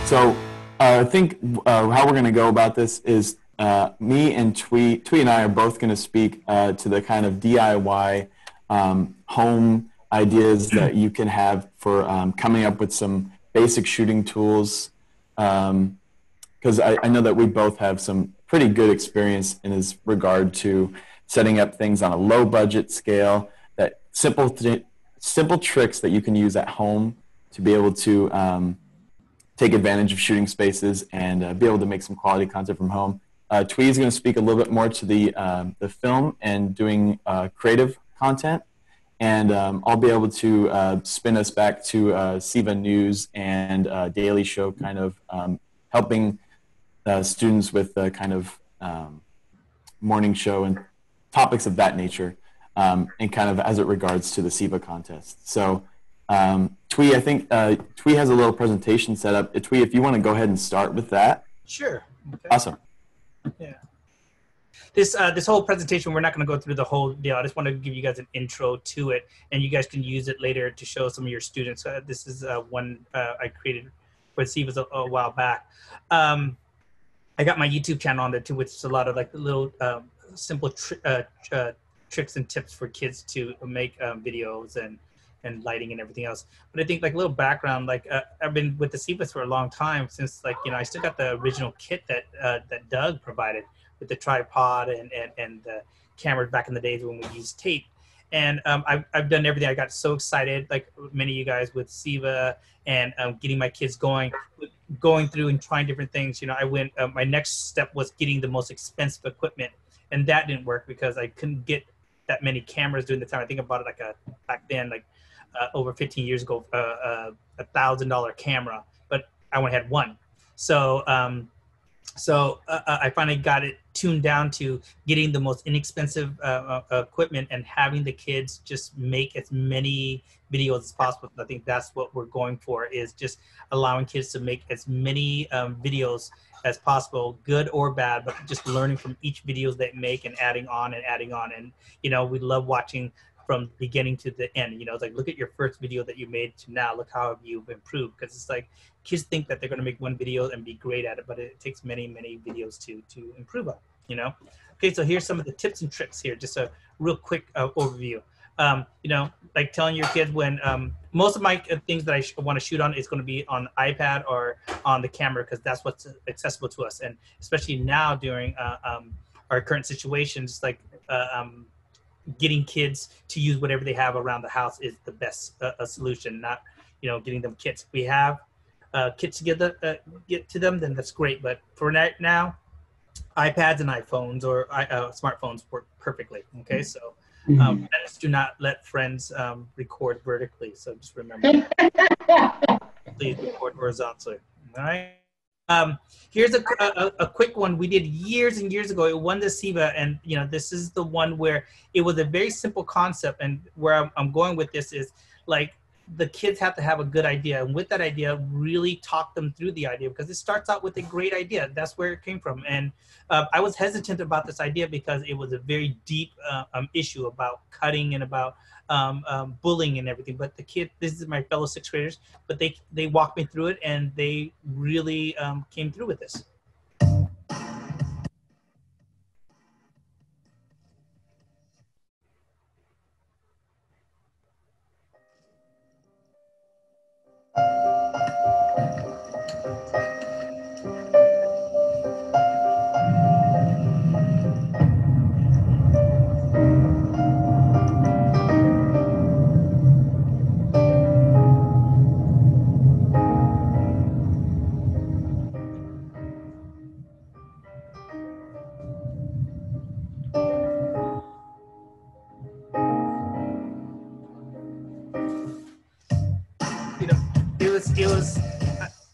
So I think how we're going to go about this is me and Thuy and I are both going to speak to the kind of DIY home ideas that you can have for coming up with some basic shooting tools. Because I know that we both have some pretty good experience in this regard to setting up things on a low budget scale, that simple tricks that you can use at home to be able to take advantage of shooting spaces and be able to make some quality content from home. Thuy is going to speak a little bit more to the film and doing creative content, and I'll be able to spin us back to SEVA News and Daily Show, kind of helping students with the kind of morning show and topics of that nature, and kind of as it regards to the SEVA contest. So Thuy, I think Thuy has a little presentation set up. Thuy, if you want to go ahead and start with that. Sure. Okay. Awesome. Yeah. This whole presentation, we're not going to go through the whole deal. I just want to give you guys an intro to it, and you guys can use it later to show some of your students. This is one I created for SEVA a while back. I got my YouTube channel on there too, which is a lot of like little simple tricks and tips for kids to make videos and lighting and everything else. But I think like a little background, like I've been with the SEVA for a long time, since like, you know, I still got the original kit that Doug provided with the tripod and the cameras back in the days when we used tape. And I've done everything. I got so excited, like many of you guys, with SEVA and getting my kids going through and trying different things. You know, I went, my next step was getting the most expensive equipment, and that didn't work because I couldn't get that many cameras during the time. I think I bought it like back then, like over 15 years ago, $1,000 camera, but I only had one. So I finally got it tuned down to getting the most inexpensive equipment and having the kids just make as many videos as possible. I think that's what we're going for, is just allowing kids to make as many videos as possible, good or bad, but just learning from each videos they make and adding on. And, you know, we love watching from the beginning to the end. You know, it's like, look at your first video that you made to now, look how you've improved. Because it's like, kids think that they're going to make one video and be great at it, but it takes many videos to improve on, you know. Okay, so here's some of the tips and tricks here, just a real quick overview. You know, like telling your kids when most of my things that I want to shoot on is going to be on iPad or on the camera, because that's what's accessible to us. And especially now during our current situations, like getting kids to use whatever they have around the house is the best solution, not, you know, getting them kits. If we have kits to get to them, then that's great. But for right now, iPads and iPhones or smartphones work perfectly. Okay, so parents do not let friends record vertically. So just remember, please record horizontally. All right. Here's a quick one we did years and years ago. It won the SEVA, and you know, this is the one where it was a very simple concept. And where I'm going with this is, like, the kids have to have a good idea, and with that idea, really talk them through the idea, because it starts out with a great idea. That's where it came from. And I was hesitant about this idea because it was a very deep issue about cutting and about bullying and everything. But the kid, this is my fellow sixth graders, but they walked me through it, and they really came through with this.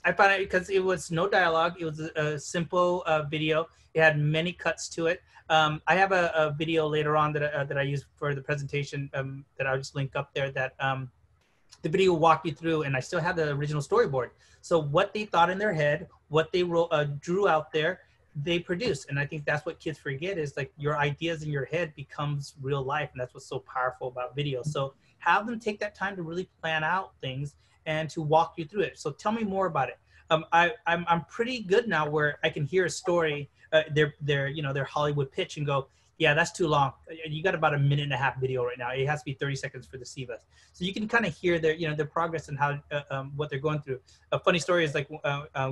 I found it because it was no dialogue. It was a simple video. It had many cuts to it. I have a video later on that I use for the presentation that I'll just link up there, that the video will walk you through, and I still have the original storyboard. So what they thought in their head, what they drew out there, they produce. And I think that's what kids forget, is like your ideas in your head becomes real life. And that's what's so powerful about video. So have them take that time to really plan out things and to walk you through it. So tell me more about it. I'm pretty good now where I can hear a story, their Hollywood pitch and go, yeah, that's too long. You got about a 1.5-minute video right now. It has to be 30 seconds for the SEVA. So you can kind of hear their progress and how what they're going through. A funny story is like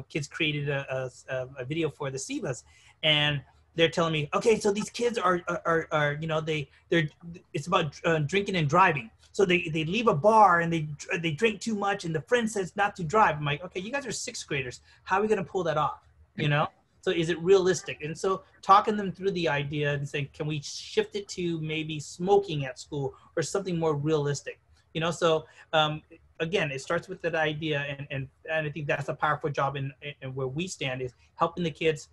kids created a video for the SEVAs, and they're telling me, okay, so these kids are they're it's about drinking and driving. So they leave a bar and they drink too much, and the friend says not to drive. I'm like, okay, you guys are 6th graders. How are we gonna pull that off? You know? So is it realistic? And so talking them through the idea and saying, can we shift it to maybe smoking at school or something more realistic? You know, so again, it starts with that idea, and I think that's a powerful job in where we stand is helping the kids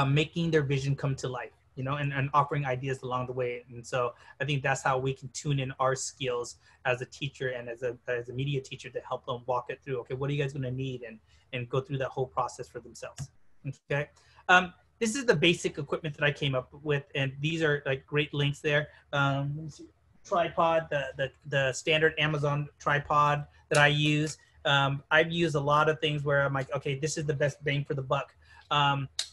making their vision come to life, you know, and offering ideas along the way. And so I think that's how we can tune in our skills as a teacher and as a media teacher to help them walk it through. Okay, what are you guys going to need, and go through that whole process for themselves. Okay. This is the basic equipment that I came up with, and these are like great links there. Let me see. Tripod, the standard Amazon tripod that I use. I've used a lot of things where I'm like, okay, this is the best bang for the buck.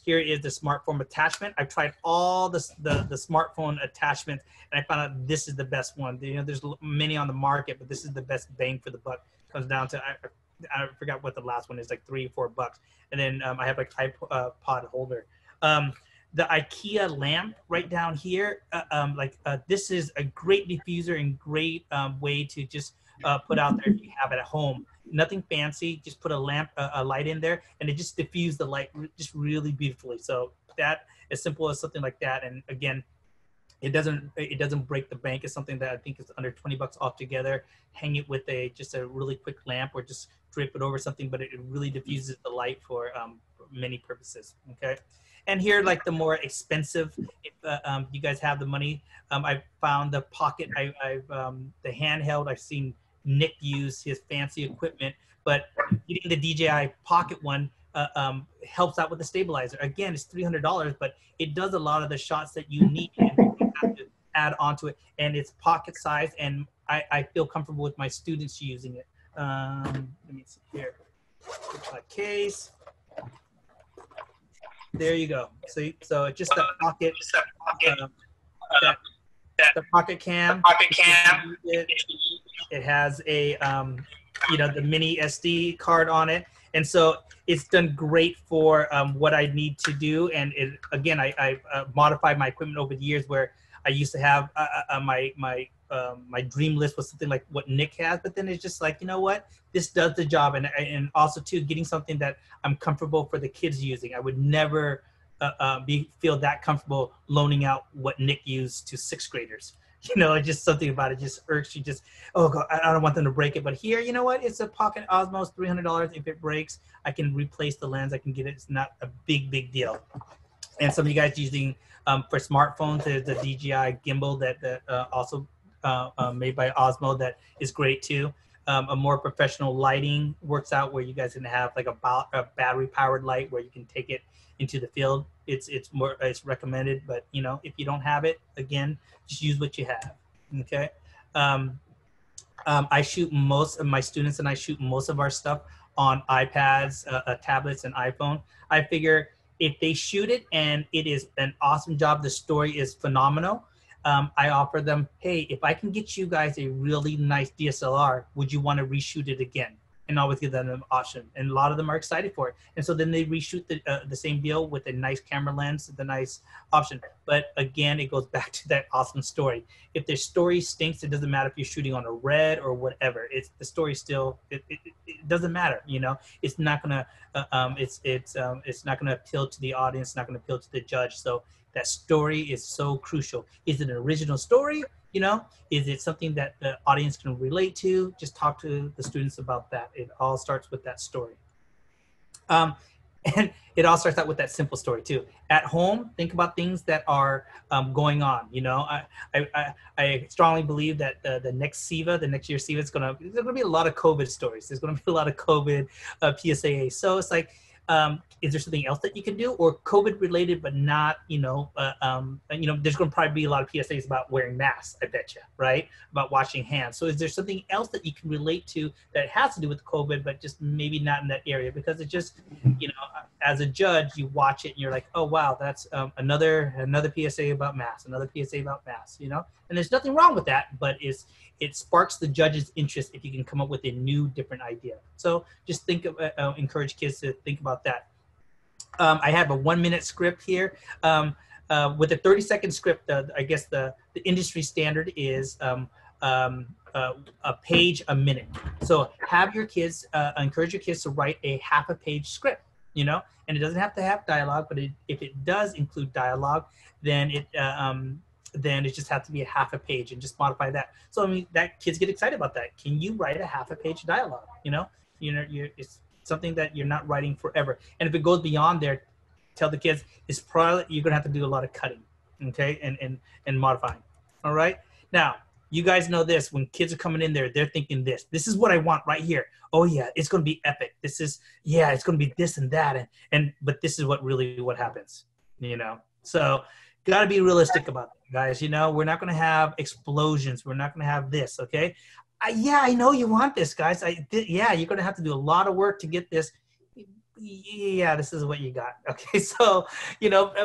Here is the smartphone attachment. I've tried all the smartphone attachments, and I found out this is the best one. You know, there's many on the market, but this is the best bang for the buck. It comes down to I forgot what the last one is, like $3 or $4. And then I have like iPod holder. The IKEA lamp right down here, this is a great diffuser and great way to just put out there if you have it at home. Nothing fancy, just put a light in there, and it just diffuse the light just really beautifully. So that, as simple as something like that. And again, it doesn't break the bank. It's something that I think is under $20 altogether. Hang it with just a really quick lamp, or just drape it over something, but it really diffuses the light for many purposes. Okay. And here, like the more expensive, if you guys have the money, I found the pocket. The handheld. I've seen Nick use his fancy equipment, but getting the DJI Pocket one helps out with the stabilizer. Again, it's $300, but it does a lot of the shots that you need, and you have to add onto it. And it's pocket size, and I feel comfortable with my students using it. Let me see here. My case. There you go. So just the pocket, the pocket cam. It has a the mini SD card on it, and so it's done great for what I need to do. And it, again, I modified my equipment over the years, where I used to have my dream list was something like what Nick has, but then it's just like, you know what, this does the job. And also too, getting something that I'm comfortable for the kids using. I would never feel that comfortable loaning out what Nick used to 6th graders. You know, it's just something about it just irks you. Just, oh God, I don't want them to break it. But here, you know what? It's a Pocket Osmo, $300. If it breaks, I can replace the lens. I can get it. It's not a big deal. And some of you guys using for smartphones, there's the DJI gimbal that also made by Osmo that is great too. A more professional lighting works out, where you guys can have like a battery powered light where you can take it into the field. It's recommended, but you know, if you don't have it, again, just use what you have. Okay. I shoot most of my students, and I shoot most of our stuff on iPads, tablets, and iPhone. I figure if they shoot it and it is an awesome job, the story is phenomenal, I offer them, hey, if I can get you guys a really nice DSLR, would you want to reshoot it again? And I always give them an option. And a lot of them are excited for it. And so then they reshoot the same deal with a nice camera lens, the nice option. But again, it goes back to that awesome story. If the story stinks, it doesn't matter if you're shooting on a red or whatever. It's the story still. It doesn't matter. You know, it's not gonna. It's not gonna appeal to the audience. It's not gonna appeal to the judge. So that story is so crucial. Is it an original story? You know, is it something that the audience can relate to? Just talk to the students about that. It all starts with that story. And it all starts out with that simple story too. At home, think about things that are going on. You know, I strongly believe that the next SEVA, the next year's SEVA, there's gonna be a lot of COVID stories. There's gonna be a lot of COVID PSAA. So it's like, is there something else that you can do, or COVID related, but not, there's going to probably be a lot of PSAs about wearing masks, I bet you, right? About washing hands. So is there something else that you can relate to that has to do with COVID, but just maybe not in that area? Because it's just, as a judge, you watch it and you're like, oh, wow, that's another PSA about masks, another PSA about masks, and there's nothing wrong with that, but it sparks the judge's interest if you can come up with a new, different idea. So just encourage kids to think about that. I have a 1-minute script here. With a 30-second script, I guess the industry standard is a page a minute. So have your kids, encourage your kids to write a half-a-page script, and it doesn't have to have dialogue, but if it does include dialogue, then it just has to be a half a page, and just modify that. So I mean, that kids get excited about that. Can you write a half a page dialogue? It's something that you're not writing forever. And if it goes beyond there, tell the kids it's probably you're gonna have to do a lot of cutting, okay, and modifying. All right. Now you guys know this. When kids are coming in there, they're thinking this. This is what I want right here. Oh yeah, it's gonna be epic. It's gonna be this and that, but this is what happens. So. Got to be realistic about that, guys. We're not going to have explosions. We're not going to have this, okay? I know you want this, guys. You're going to have to do a lot of work to get this. Yeah, this is what you got, okay? So,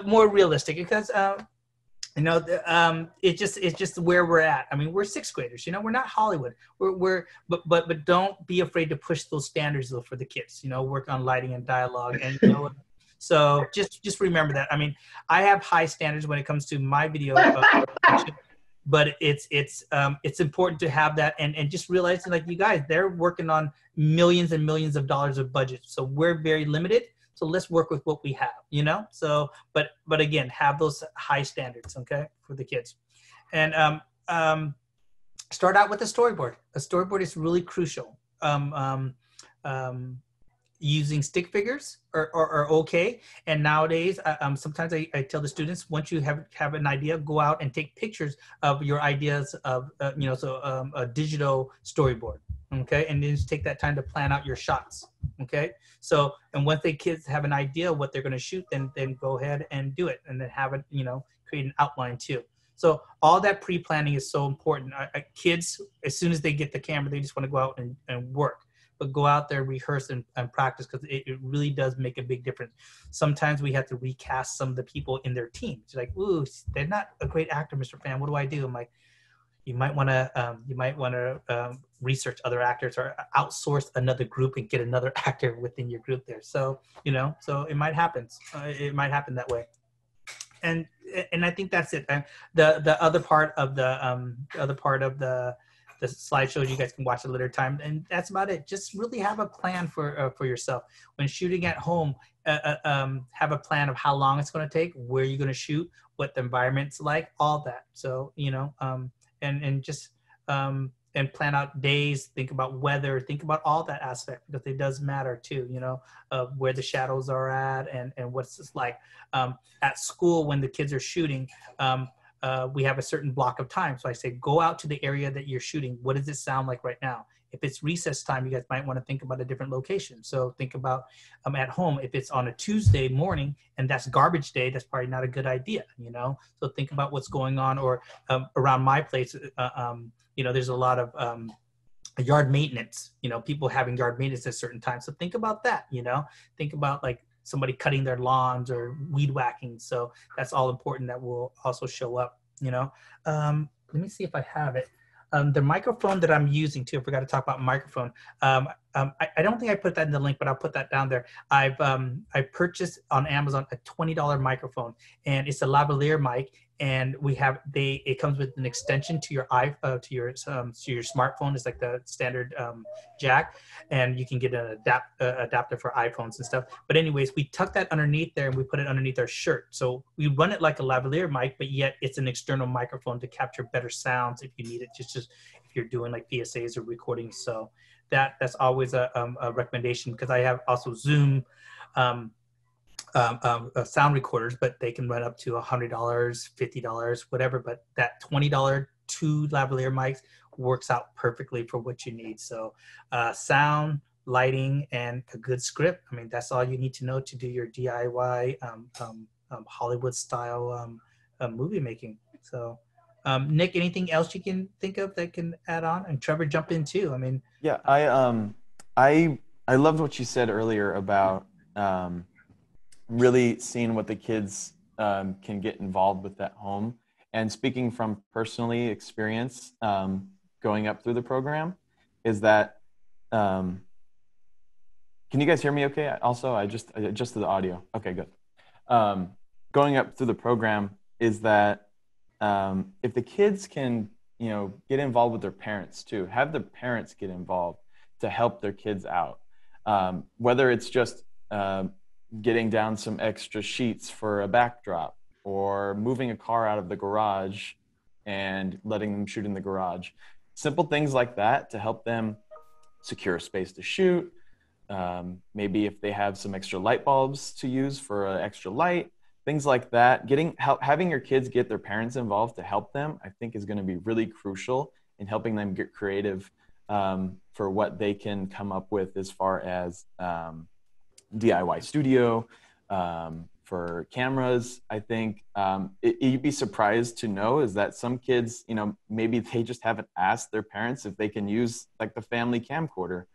more realistic, because, it's just where we're at. I mean, we're sixth graders, we're not Hollywood. But don't be afraid to push those standards though for the kids, work on lighting and dialogue, and so just remember that. I mean, I have high standards when it comes to my video production, but it's important to have that, and just realizing, like, you guys, they're working on millions and millions of dollars of budget. So we're very limited. So let's work with what we have, So, but again, have those high standards, okay, for the kids. And start out with a storyboard. A storyboard is really crucial. Using stick figures are okay. And nowadays, sometimes I tell the students, once you have an idea, go out and take pictures of your ideas of, a digital storyboard, okay? And then just take that time to plan out your shots, okay? So, and once the kids have an idea of what they're gonna shoot, then go ahead and do it, and then have it, create an outline too. So all that pre-planning is so important. Kids, as soon as they get the camera, they just wanna go out and work. But go out there, rehearse and practice, because it really does make a big difference. Sometimes we have to recast some of the people in their team. It's like, ooh, they're not a great actor, Mr. Pham. What do I do? I'm like, you might want to research other actors, or outsource another group and get another actor within your group there. So so it might happen. It might happen that way. And I think that's it. And the other part of the slideshows, you guys can watch at a later time, and that's about it. Just really have a plan for yourself when shooting at home. Have a plan of how long it's going to take, where you're going to shoot, what the environment's like, all that. So and plan out days. Think about weather. Think about all that aspect, because it does matter too. Of where the shadows are at, and what's this like. At school, when the kids are shooting, we have a certain block of time. So I say, go out to the area that you're shooting. What does it sound like right now? If it's recess time, you guys might want to think about a different location. So think about at home, if it's on a Tuesday morning and that's garbage day, that's probably not a good idea, So think about what's going on, or around my place, there's a lot of yard maintenance, people having yard maintenance at certain times. So think about that, think about like somebody cutting their lawns or weed whacking. So that's all important. That will also show up, Let me see if I have it. The microphone that I'm using too, I forgot to talk about microphone. I don't think I put that in the link, but I'll put that down there. I purchased on Amazon a $20 microphone, and it's a lavalier mic. And it comes with an extension to your smartphone. It's like the standard jack, and you can get an adapter for iPhones and stuff. But anyways, we tuck that underneath there, and we put it underneath our shirt. So we run it like a lavalier mic, but yet it's an external microphone to capture better sounds if you need it, just if you're doing like PSAs or recordings. So that's always a recommendation, because I have also Zoom sound recorders, but they can run up to $100, $50, whatever. But that $20 two lavalier mics works out perfectly for what you need. So sound, lighting, and a good script. I mean, that's all you need to know to do your DIY Hollywood style movie making. So, Nick, anything else you can think of that can add on? And Trevor, jump in too. I mean, Yeah, I loved what you said earlier about really seeing what the kids can get involved with at home. And speaking from personally experience going up through the program, is that can you guys hear me okay? Also, I adjusted the audio. Okay, good. Going up through the program is that if the kids can, get involved with their parents too, have the parents get involved to help their kids out. Whether it's just getting down some extra sheets for a backdrop, or moving a car out of the garage and letting them shoot in the garage. Simple things like that to help them secure a space to shoot. Maybe if they have some extra light bulbs to use for an extra light, things like that. Having your kids get their parents involved to help them, I think, is going to be really crucial in helping them get creative for what they can come up with as far as DIY studio, for cameras. I think you'd be surprised to know is that some kids, maybe they just haven't asked their parents if they can use like the family camcorder.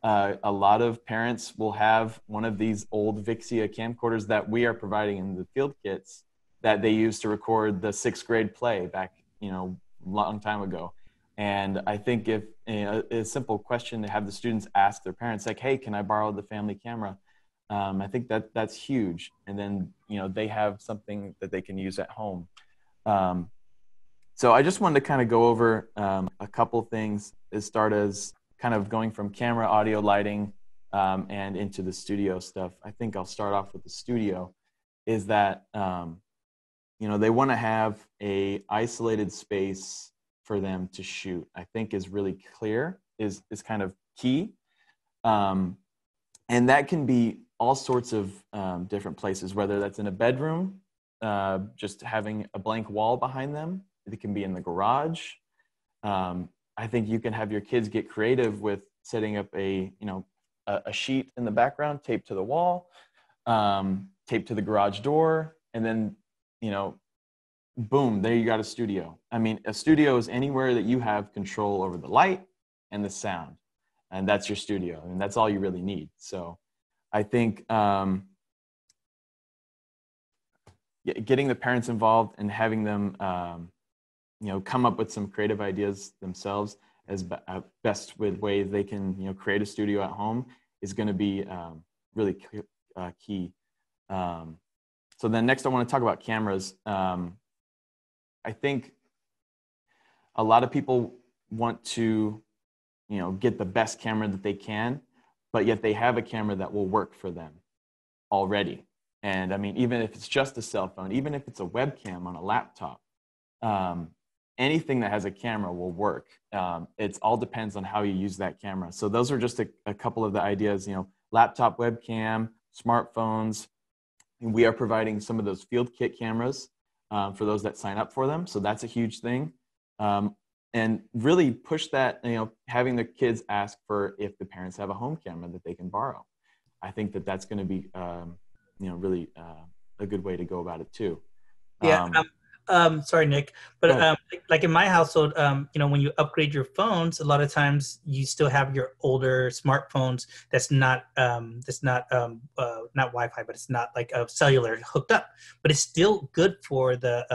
A lot of parents will have one of these old Vixia camcorders that we are providing in the field kits that they used to record the 6th grade play back, long time ago. And I think if a simple question to have the students ask their parents, like, hey, can I borrow the family camera? I think that's huge. And then, they have something that they can use at home. So I just wanted to kind of go over a couple things as start as kind of going from camera, audio, lighting, and into the studio stuff. I think I'll start off with the studio is that, they want to have a isolated space for them to shoot. I think is really clear, is kind of key. And that can be all sorts of different places, whether that's in a bedroom, just having a blank wall behind them. It can be in the garage. I think you can have your kids get creative with setting up a sheet in the background, taped to the wall, taped to the garage door, and then, boom, there you got a studio. I mean, a studio is anywhere that you have control over the light and the sound, and that's your studio. And that's all you really need. So I think getting the parents involved and having them, come up with some creative ideas themselves as best with ways they can, create a studio at home is going to be really key. So then next I want to talk about cameras. I think a lot of people want to, get the best camera that they can, but yet they have a camera that will work for them already. And I mean, even if it's just a cell phone, even if it's a webcam on a laptop, anything that has a camera will work. It all depends on how you use that camera. So those are just a couple of the ideas, laptop webcam, smartphones. And we are providing some of those field kit cameras for those that sign up for them. So that's a huge thing. And really push that, having the kids ask for if the parents have a home camera that they can borrow. I think that's going to be, really a good way to go about it too. Yeah. Sorry, Nick, but like in my household, when you upgrade your phones, a lot of times you still have your older smartphones that's not Wi-Fi, but it's not like a cellular hooked up, but it's still good for the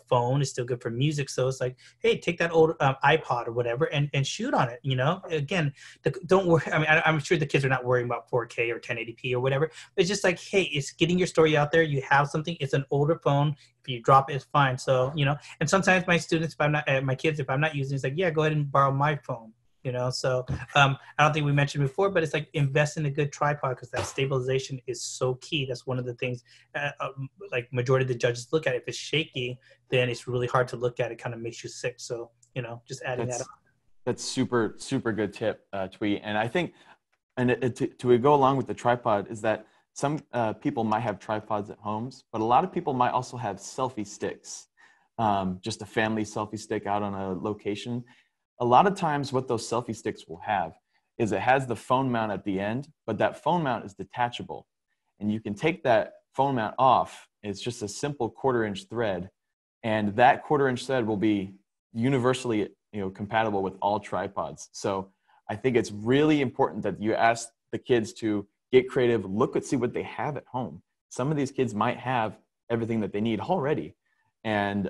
phone. It's still good for music. So it's like, hey, take that old iPod or whatever and shoot on it. Again, don't worry. I mean, I'm sure the kids are not worrying about 4K or 1080p or whatever. It's just like, hey, it's getting your story out there. You have something. It's an older phone. If you drop it, it's fine. So, and sometimes my students, if I'm not using it, it's like, yeah, go ahead and borrow my phone, So I don't think we mentioned before, but it's like invest in a good tripod because that stabilization is so key. That's one of the things like majority of the judges look at. If it's shaky, then it's really hard to look at. It kind of makes you sick. So, just adding that up. That's super, super good tip, Thuy. And I think, to go along with the tripod is that some people might have tripods at homes, but a lot of people might also have selfie sticks, just a family selfie stick out on a location. A lot of times what those selfie sticks will have is it has the phone mount at the end, but that phone mount is detachable. And you can take that phone mount off. It's just a simple 1/4-inch thread. And that 1/4-inch thread will be universally, compatible with all tripods. So I think it's really important that you ask the kids to get creative, see what they have at home. Some of these kids might have everything that they need already. And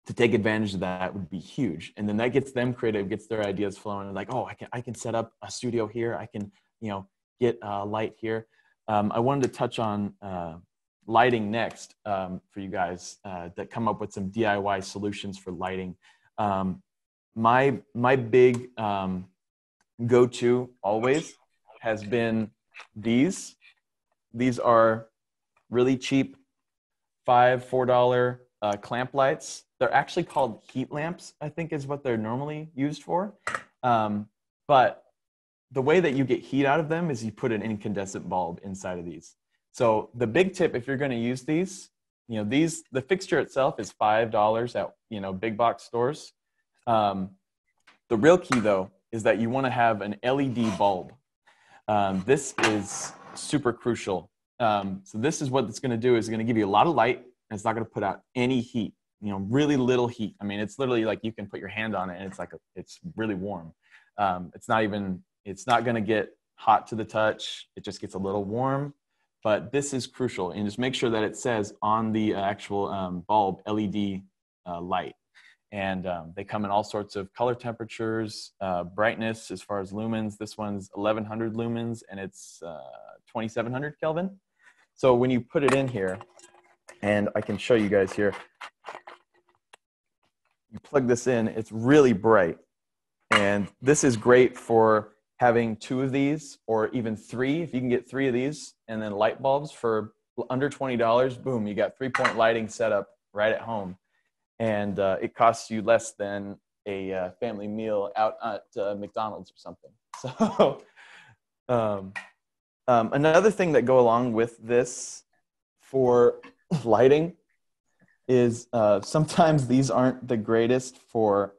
to take advantage of that would be huge. And then that gets them creative, gets their ideas flowing. Like, oh, I can set up a studio here. I can, get light here. I wanted to touch on lighting next for you guys that come up with some DIY solutions for lighting. My big go-to always has been these. These are really cheap, $4 clamp lights. They're actually called heat lamps, I think is what they're normally used for. But the way that you get heat out of them is you put an incandescent bulb inside of these. So the big tip, if you're going to use these, the fixture itself is $5 at, big box stores. The real key though, is that you want to have an LED bulb. This is super crucial. So this is what it's going to do, is going to give you a lot of light, and it's not going to put out any heat, really little heat. I mean, it's literally like you can put your hand on it and it's really warm. It's not going to get hot to the touch. It just gets a little warm, but this is crucial. And just make sure that it says on the actual bulb, LED light. And they come in all sorts of color temperatures, brightness as far as lumens. This one's 1100 lumens and it's 2700 Kelvin. So when you put it in here, and I can show you guys here, you plug this in, it's really bright. And this is great for having 2 of these or even 3. If you can get 3 of these and then light bulbs for under $20, boom, you got 3-point lighting set up right at home. And it costs you less than a family meal out at McDonald's or something. So another thing that go along with this for lighting is sometimes these aren't the greatest for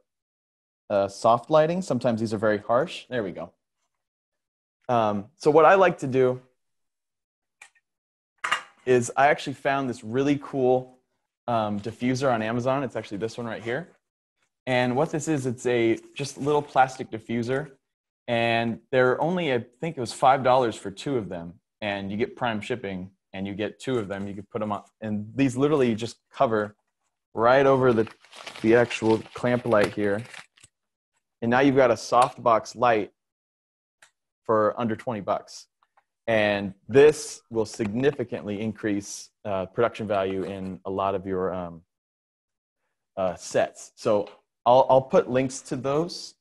soft lighting. Sometimes these are very harsh. There we go. So what I like to do is I actually found this really cool diffuser on Amazon. It's actually this one right here. And what this is, it's a just little plastic diffuser. And they're only, I think it was $5 for 2 of them. And you get prime shipping and you get 2 of them. You can put them on. And these literally just cover right over the actual clamp light here. And now you've got a softbox light for under 20 bucks. And this will significantly increase production value in a lot of your sets. So I'll put links to those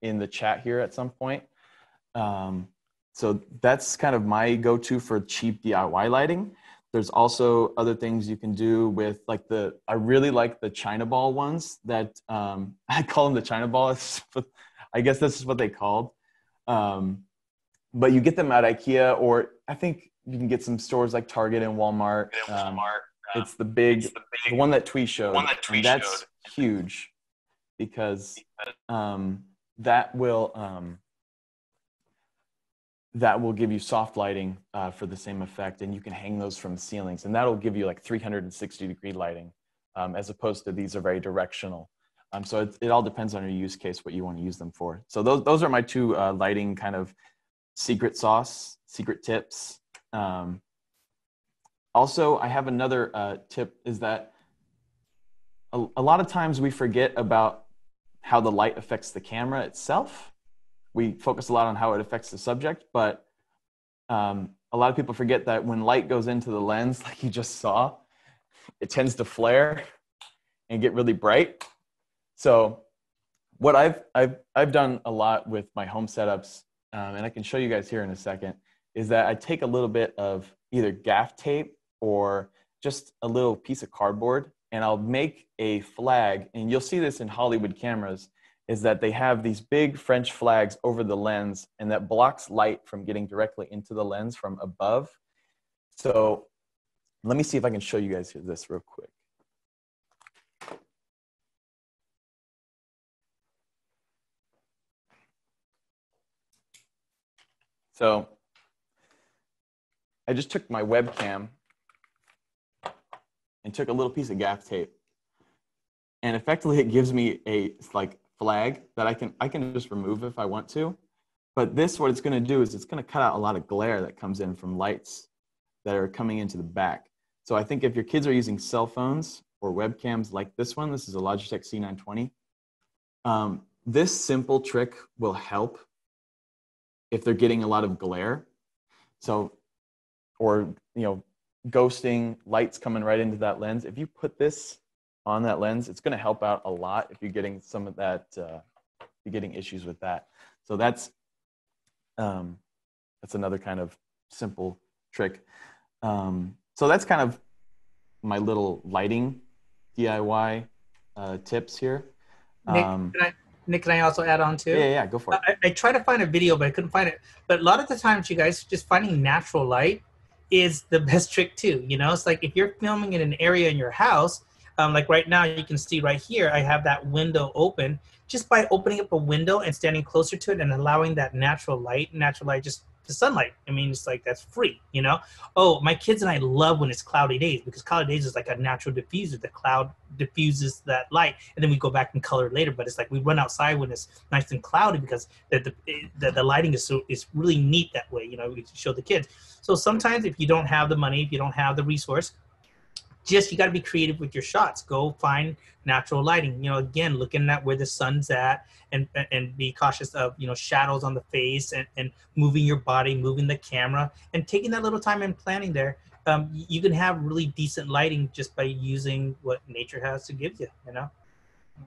in the chat here at some point. So that's kind of my go-to for cheap DIY lighting. There's also other things you can do with I really like the China ball ones that I call them the China ball. I guess this is what they called. But you get them at IKEA, or I think you can get some stores like Target and Walmart. It's the one that Thuy showed. And that's huge because that will give you soft lighting for the same effect, and you can hang those from ceilings, and that'll give you like 360-degree lighting, as opposed to these are very directional. So it all depends on your use case, what you want to use them for. So those are my 2 lighting kind of secret tips. Also, I have another tip, is that a lot of times we forget about how the light affects the camera itself. We focus a lot on how it affects the subject, but a lot of people forget that when light goes into the lens, like you just saw, it tends to flare and get really bright. So what I've done a lot with my home setups, and I can show you guys here in a second, is that I take a little bit of either gaff tape or just a little piece of cardboard, and I'll make a flag, and you'll see this in Hollywood cameras, is that they have these big French flags over the lens, and that blocks light from getting directly into the lens from above. So let me see if I can show you guys this real quick. So I just took my webcam and took a little piece of gaff tape, and effectively it gives me a like flag that I can just remove if I want to. But this, what it's going to do is it's going to cut out a lot of glare that comes in from lights that are coming into the back. So I think if your kids are using cell phones or webcams like this one, this is a Logitech C920, this simple trick will help if they're getting a lot of glare. So, or, you know, ghosting, lights coming right into that lens. If you put this on that lens, it's going to help out a lot if you're getting some of that, you're getting issues with that. So that's another kind of simple trick. So that's kind of my little lighting DIY tips here. Nick, can I also add on too? Yeah, go for it. I tried to find a video, but I couldn't find it. But a lot of the times, you guys, just finding natural light is the best trick too. You know, it's like if you're filming in an area in your house, like right now, you can see right here, I have that window open. Just by opening up a window and standing closer to it and allowing that natural light, just the sunlight. I mean, it's like that's free, you know? Oh, my kids and I love when it's cloudy days, because cloudy days is like a natural diffuser. The cloud diffuses that light, and then we go back and color it later. But it's like we run outside when it's nice and cloudy, because the lighting is really neat that way, you know, we show the kids. So sometimes if you don't have the money, if you don't have the resource, you got to be creative with your shots. Go find natural lighting. You know, again, looking at where the sun's at, and be cautious of, you know, shadows on the face, and moving your body, moving the camera, and taking that little time and planning there. You can have really decent lighting just by using what nature has to give you, you know?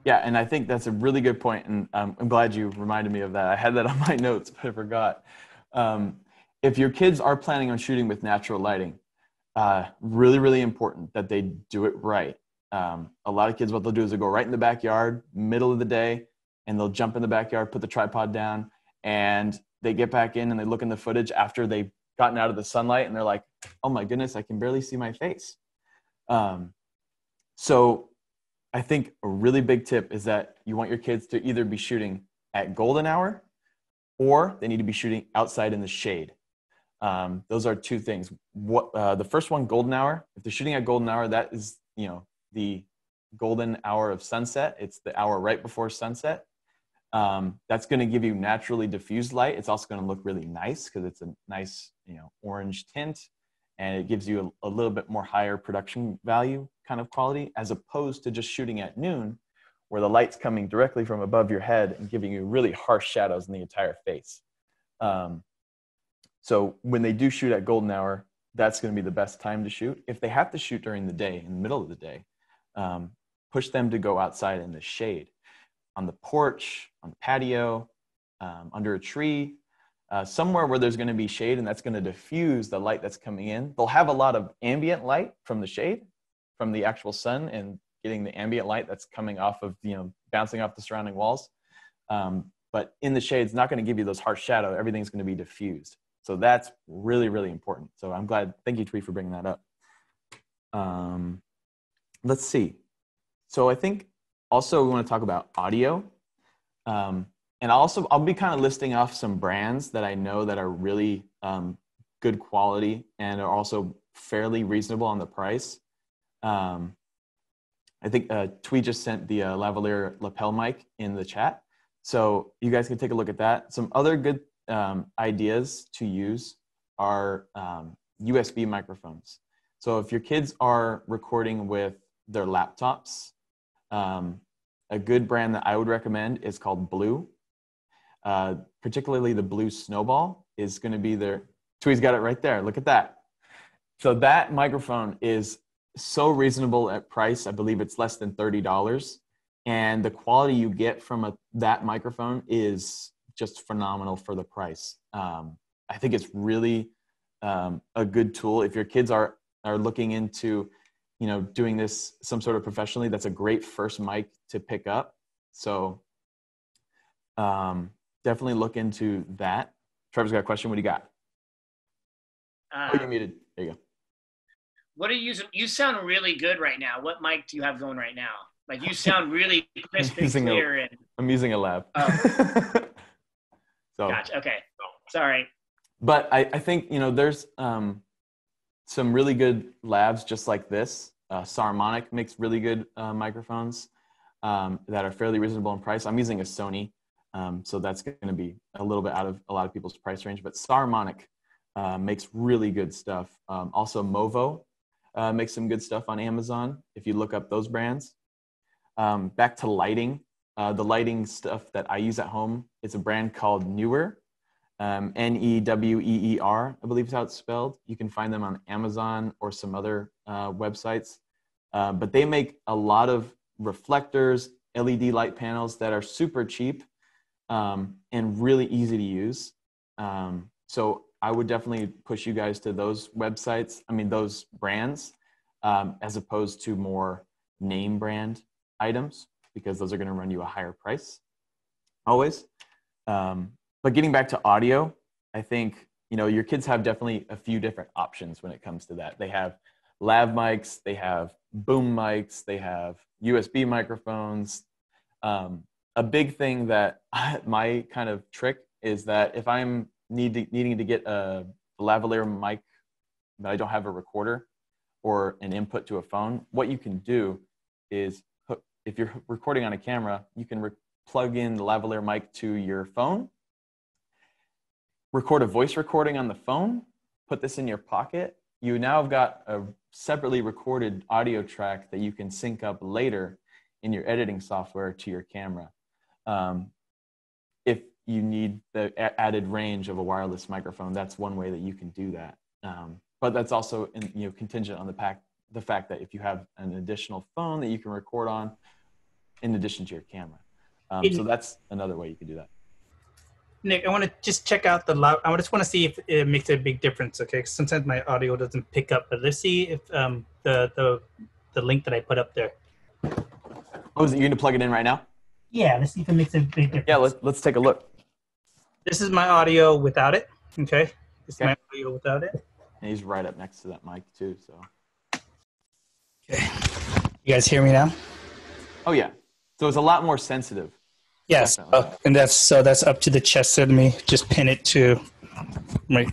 Yeah, and I think that's a really good point, and I'm glad you reminded me of that. I had that on my notes, but I forgot. If your kids are planning on shooting with natural lighting, really, really important that they do it right. A lot of kids, what they'll do is they'll go right in the backyard, middle of the day, and they'll jump in the backyard, put the tripod down, and they get back in and they look in the footage after they've gotten out of the sunlight, and they're like, oh my goodness, I can barely see my face. So I think a really big tip is that you want your kids to either be shooting at golden hour, or they need to be shooting outside in the shade. Those are two things. The first one, golden hour. If they're shooting at golden hour, that is, you know, the golden hour of sunset. It's the hour right before sunset. That's going to give you naturally diffused light. It's also going to look really nice because it's a nice, you know, orange tint, and it gives you a little bit more higher production value kind of quality, as opposed to just shooting at noon, where the light's coming directly from above your head and giving you really harsh shadows in the entire face. So when they do shoot at golden hour, that's going to be the best time to shoot. If they have to shoot during the day, in the middle of the day, push them to go outside in the shade, on the porch, on the patio, under a tree, somewhere where there's going to be shade, and that's going to diffuse the light that's coming in. They'll have a lot of ambient light from the shade, from the actual sun, and getting the ambient light that's coming off of, you know, bouncing off the surrounding walls. But in the shade, it's not going to give you those harsh shadows. Everything's going to be diffused. So that's really, really important. So I'm glad. Thank you, Thuy, for bringing that up. Let's see. So I think also we want to talk about audio. And I'll be kind of listing off some brands that I know that are really good quality and are also fairly reasonable on the price. I think Thuy just sent the lavalier lapel mic in the chat. So you guys can take a look at that. Some other good ideas to use are USB microphones. So if your kids are recording with their laptops, a good brand that I would recommend is called Blue. Particularly the Blue Snowball is going to be their, Thuy's got it right there. Look at that. So that microphone is so reasonable at price. I believe it's less than $30. And the quality you get from that microphone is just phenomenal for the price. I think it's really a good tool. If your kids are looking into, you know, doing this some sort of professionally, that's a great first mic to pick up. So definitely look into that. Trevor's got a question. What do you got? Oh, you're muted. There you go. What are you using? You sound really good right now. What mic do you have going right now? Like, you sound really crisp and clear. I'm using a lab. Oh. So, Gotcha. Okay. Sorry. But I think, there's some really good labs just like this. Saramonic makes really good microphones that are fairly reasonable in price. I'm using a Sony, so that's going to be a little bit out of a lot of people's price range. But Saramonic makes really good stuff. Also, Movo makes some good stuff on Amazon if you look up those brands. Back to lighting. The lighting stuff that I use at home, it's a brand called Newer. Neweer, I believe is how it's spelled. You can find them on Amazon or some other websites. But they make a lot of reflectors, LED light panels that are super cheap and really easy to use. So I would definitely push you guys to those websites, those brands, as opposed to more name brand items, because those are going to run you a higher price always. But getting back to audio, I think, your kids have definitely a few different options when it comes to that. They have lav mics, they have boom mics, they have USB microphones. A big thing that my kind of trick is that if I'm needing to get a lavalier mic, but I don't have a recorder or an input to a phone, what you can do is, if you're recording on a camera, you can plug in the lavalier mic to your phone, record a voice recording on the phone, put this in your pocket. You now have got a separately recorded audio track that you can sync up later in your editing software to your camera. If you need the added range of a wireless microphone, that's one way that you can do that. But that's also contingent on the fact that if you have an additional phone that you can record on in addition to your camera. So that's another way you can do that. Nick, I want to just check out I just want to see if it makes a big difference, okay? 'Cause sometimes my audio doesn't pick up, but let's see if the link that I put up there. Oh, is it you going to plug it in right now? Yeah, let's see if it makes a big difference. Yeah, let's take a look. This is my audio without it, okay? This is my audio without it. And he's right up next to that mic too, so. Okay. You guys hear me now? Oh yeah. So it's a lot more sensitive. Yes, and that's up to the chest. So let me just pin it to my.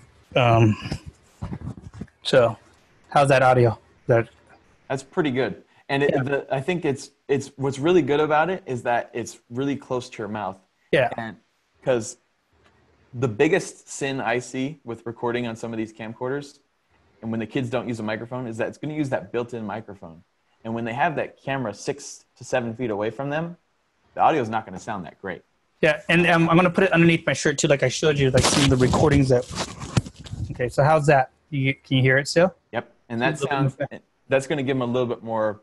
So, how's that audio? That's pretty good, and I think it's what's really good about it is that it's really close to your mouth. Yeah. And because the biggest sin I see with recording on some of these camcorders, and when the kids don't use a microphone, is that it's going to use that built-in microphone, and when they have that camera 6 to 7 feet away from them, the audio is not going to sound that great. Yeah, and I'm going to put it underneath my shirt too, like I showed you, like some of the recordings that. Okay, so how's that? Can you hear it still? Yep, and that's going to give them a little bit more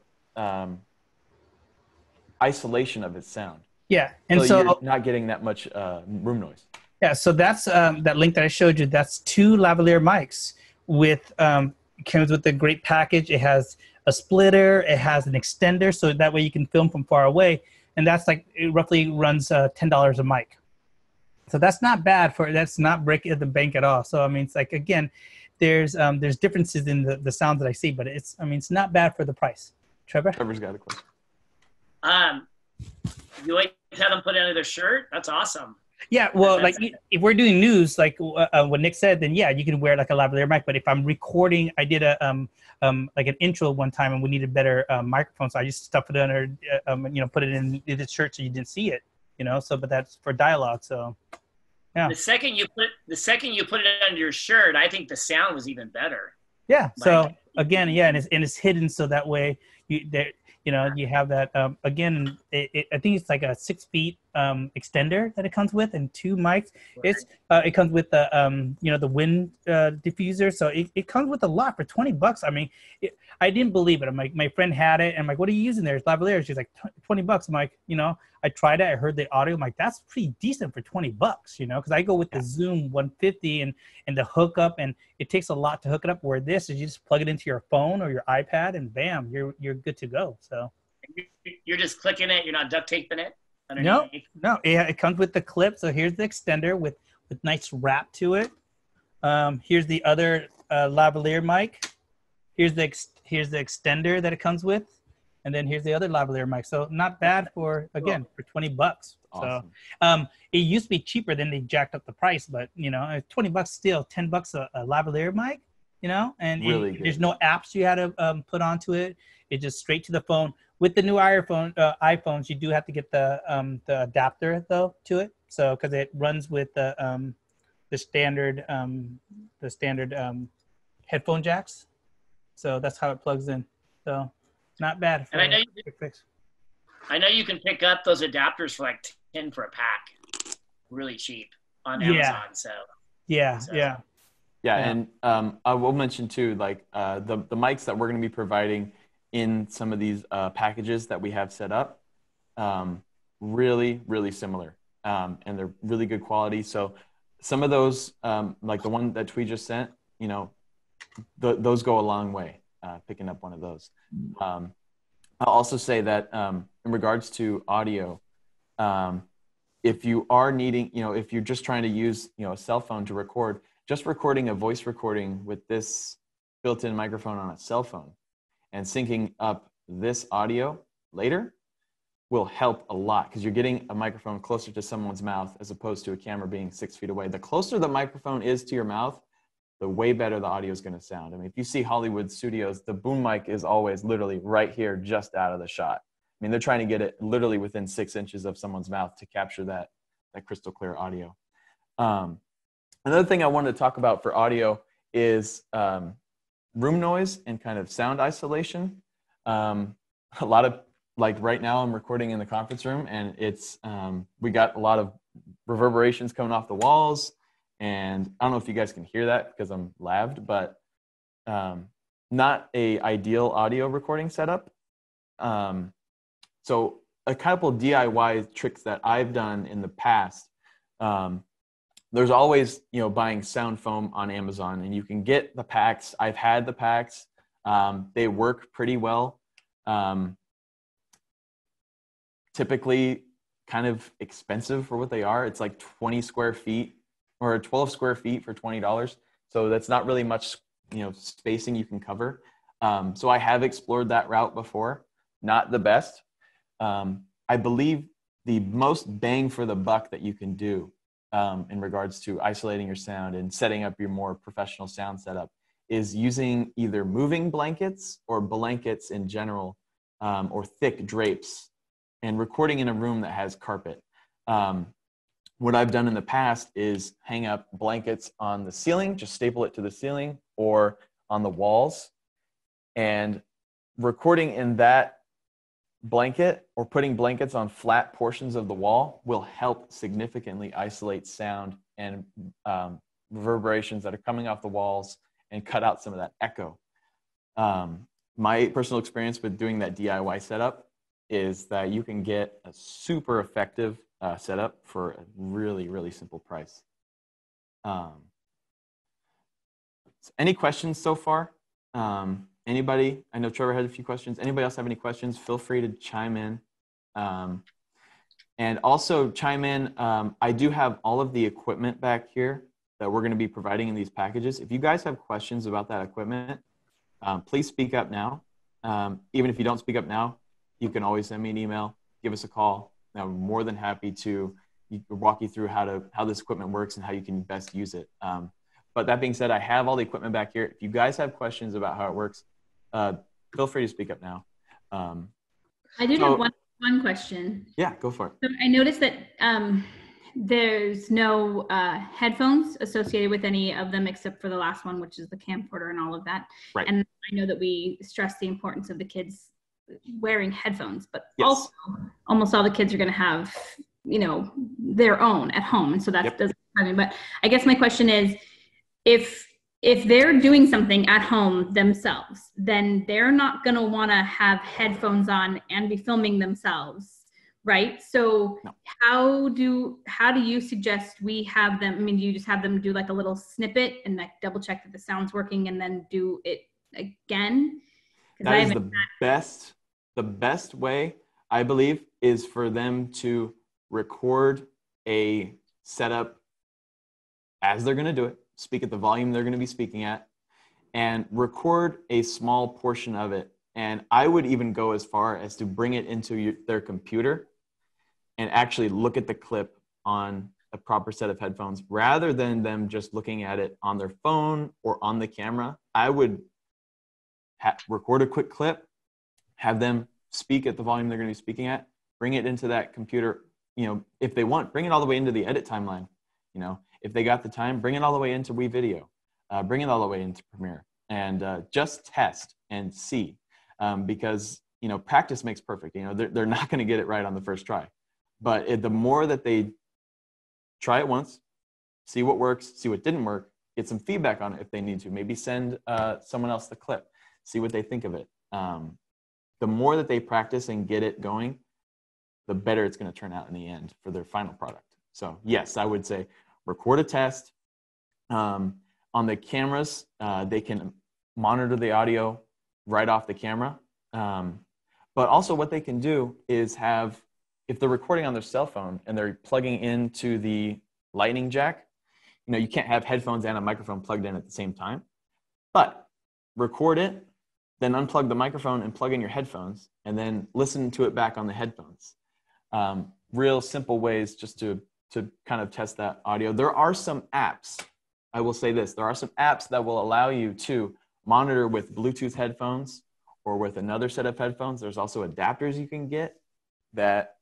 isolation of its sound. Yeah, and so you're not getting that much room noise. Yeah, so that's that link that I showed you. That's 2 lavalier mics with it comes with a great package. It has a splitter. It has an extender, so that way you can film from far away. And that's like, it roughly runs $10 a mic. So that's not bad that's not breaking the bank at all. So, it's like, again, there's differences in the sound that I see, but it's not bad for the price. Trevor's got a question. You like to have them put it under their shirt? That's awesome. Yeah, well, like if we're doing news, like what Nick said, then yeah, you can wear like a lavalier mic. But if I'm recording, I did like an intro one time, and we needed better microphone, so I just stuffed it under, put it in the shirt so you didn't see it, So, but that's for dialogue. So, yeah. The second you put it under your shirt, I think the sound was even better. Yeah. So again, yeah, and it's hidden, so that way you have that again. I think it's like a 6 feet extender that it comes with, and 2 mics. Right. It comes with the the wind diffuser, so it comes with a lot for $20. I didn't believe it. I'm like, my friend had it, and I'm like, what are you using there? It's lavalier. She's like, $20. I'm like, I tried it. I heard the audio. I'm like, that's pretty decent for $20. Because I go with the Zoom 150 and the hookup, and it takes a lot to hook it up. Where this is, you just plug it into your phone or your iPad, and bam, you're good to go. So you're just clicking it. You're not duct taping it underneath. No. It comes with the clip. So here's the extender with nice wrap to it. Here's the other lavalier mic. Here's the extender that it comes with. And then here's the other lavalier mic. So not bad for, again, for $20. Awesome. So it used to be cheaper, then they jacked up the price, but you know, $20 still, $10 a lavalier mic, you know, and Really there's no apps you had to put onto it. It's just straight to the phone. With the new iPhones, you do have to get the adapter though to it. So because it runs with the standard headphone jacks. So that's how it plugs in. So not bad. For And a quick fix. I know you can pick up those adapters for like 10 for a pack, really cheap on Amazon. So yeah. And I will mention too, like the mics that we're going to be providing in some of these packages that we have set up, really, really similar, and they're really good quality. So some of those, like the one that Thuy just sent, you know, those go a long way, picking up one of those. I'll also say that in regards to audio, if you are needing, you know, if you're just trying to use, you know, a cell phone to record, just recording a voice recording with this built-in microphone on a cell phone and syncing up this audio later will help a lot, because you're getting a microphone closer to someone's mouth as opposed to a camera being 6 feet away. The closer the microphone is to your mouth, the way better the audio is going to sound. I mean, if you see Hollywood studios, the boom mic is always literally right here, just out of the shot. I mean, they're trying to get it literally within 6 inches of someone's mouth to capture that crystal clear audio. Another thing I wanted to talk about for audio is room noise and kind of sound isolation. A lot of, like right now I'm recording in the conference room, and it's, we got a lot of reverberations coming off the walls. And I don't know if you guys can hear that because I'm laved, but not a ideal audio recording setup. So a couple DIY tricks that I've done in the past, there's always, you know, buying sound foam on Amazon, and you can get the packs. I've had the packs. They work pretty well. Typically kind of expensive for what they are. It's like 20 square feet or 12 square feet for $20. So that's not really much, you know, spacing you can cover. So I have explored that route before. Not the best. I believe the most bang for the buck that you can do in regards to isolating your sound and setting up your more professional sound setup is using either moving blankets or blankets in general, or thick drapes, and recording in a room that has carpet. What I've done in the past is hang up blankets on the ceiling, just staple it to the ceiling, or on the walls, and recording in that blanket or putting blankets on flat portions of the wall will help significantly isolate sound and reverberations that are coming off the walls and cut out some of that echo. My personal experience with doing that DIY setup is that you can get a super effective setup for a really, really simple price. Any questions so far? Anybody? I know Trevor had a few questions. Anybody else have any questions? Feel free to chime in. And also chime in. I do have all of the equipment back here that we're going to be providing in these packages. If you guys have questions about that equipment, please speak up now. Even if you don't speak up now, you can always send me an email, give us a call. I'm more than happy to walk you through how this equipment works and how you can best use it. But that being said, I have all the equipment back here. If you guys have questions about how it works, feel free to speak up now. I do have one question. Yeah, go for it. So I noticed that there's no headphones associated with any of them except for the last one, which is the camcorder and all of that. Right. And I know that we stress the importance of the kids wearing headphones, but yes. Also almost all the kids are going to have, you know, their own at home. And so that doesn't surprise me. But I guess my question is, if they're doing something at home themselves, then they're not going to want to have headphones on and be filming themselves, right? So no. How do you suggest we have them? I mean, do you just have them do like a little snippet and like double check that the sound's working and then do it again? That is the best way, I believe, is for them to record a setup as they're going to do it, speak at the volume they're going to be speaking at, and record a small portion of it And I would even go as far as to bring it into their computer and actually look at the clip on a proper set of headphones rather than them just looking at it on their phone or on the camera. I would record a quick clip, have them speak at the volume they're going to be speaking at, bring it into that computer, if they want, bring it all the way into the edit timeline. If they got the time, bring it all the way into WeVideo, bring it all the way into Premiere, and just test and see, because practice makes perfect. They're not going to get it right on the first try, but the more that they try it once, see what works, see what didn't work, get some feedback on it if they need to, maybe send someone else the clip, see what they think of it. The more that they practice and get it going, the better it's going to turn out in the end for their final product. So yes, I would say record a test. On the cameras, they can monitor the audio right off the camera. But also what they can do is if they're recording on their cell phone and they're plugging into the lightning jack, you can't have headphones and a microphone plugged in at the same time, but record it, then unplug the microphone and plug in your headphones, and then listen to it back on the headphones. Real simple ways just to kind of test that audio. There are some apps, I will say this, there are some apps that will allow you to monitor with Bluetooth headphones or with another set of headphones. There's also adapters you can get that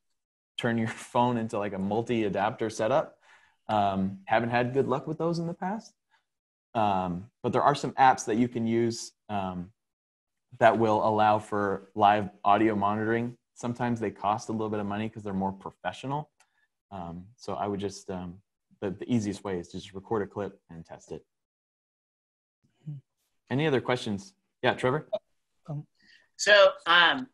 turn your phone into like a multi-adapter setup. Haven't had good luck with those in the past. But there are some apps that you can use that will allow for live audio monitoring. Sometimes they cost a little bit of money because they're more professional. So I would just, the easiest way is to just record a clip and test it. Any other questions? Yeah, Trevor? So I'm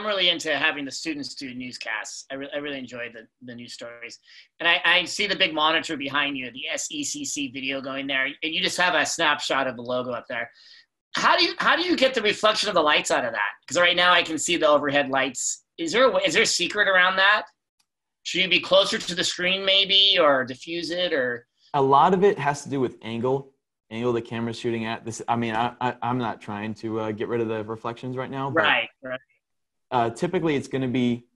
really into having the students do newscasts. I really enjoy the news stories. And I see the big monitor behind you, the SECC video going there, and you just have a snapshot of the logo up there. How do you get the reflection of the lights out of that? Because right now I can see the overhead lights. Is there a secret around that? Should you be closer to the screen maybe, or diffuse it, or? A lot of it has to do with angle the camera's shooting at. This, I mean, I'm not trying to get rid of the reflections right now. But, right. Typically it's going to be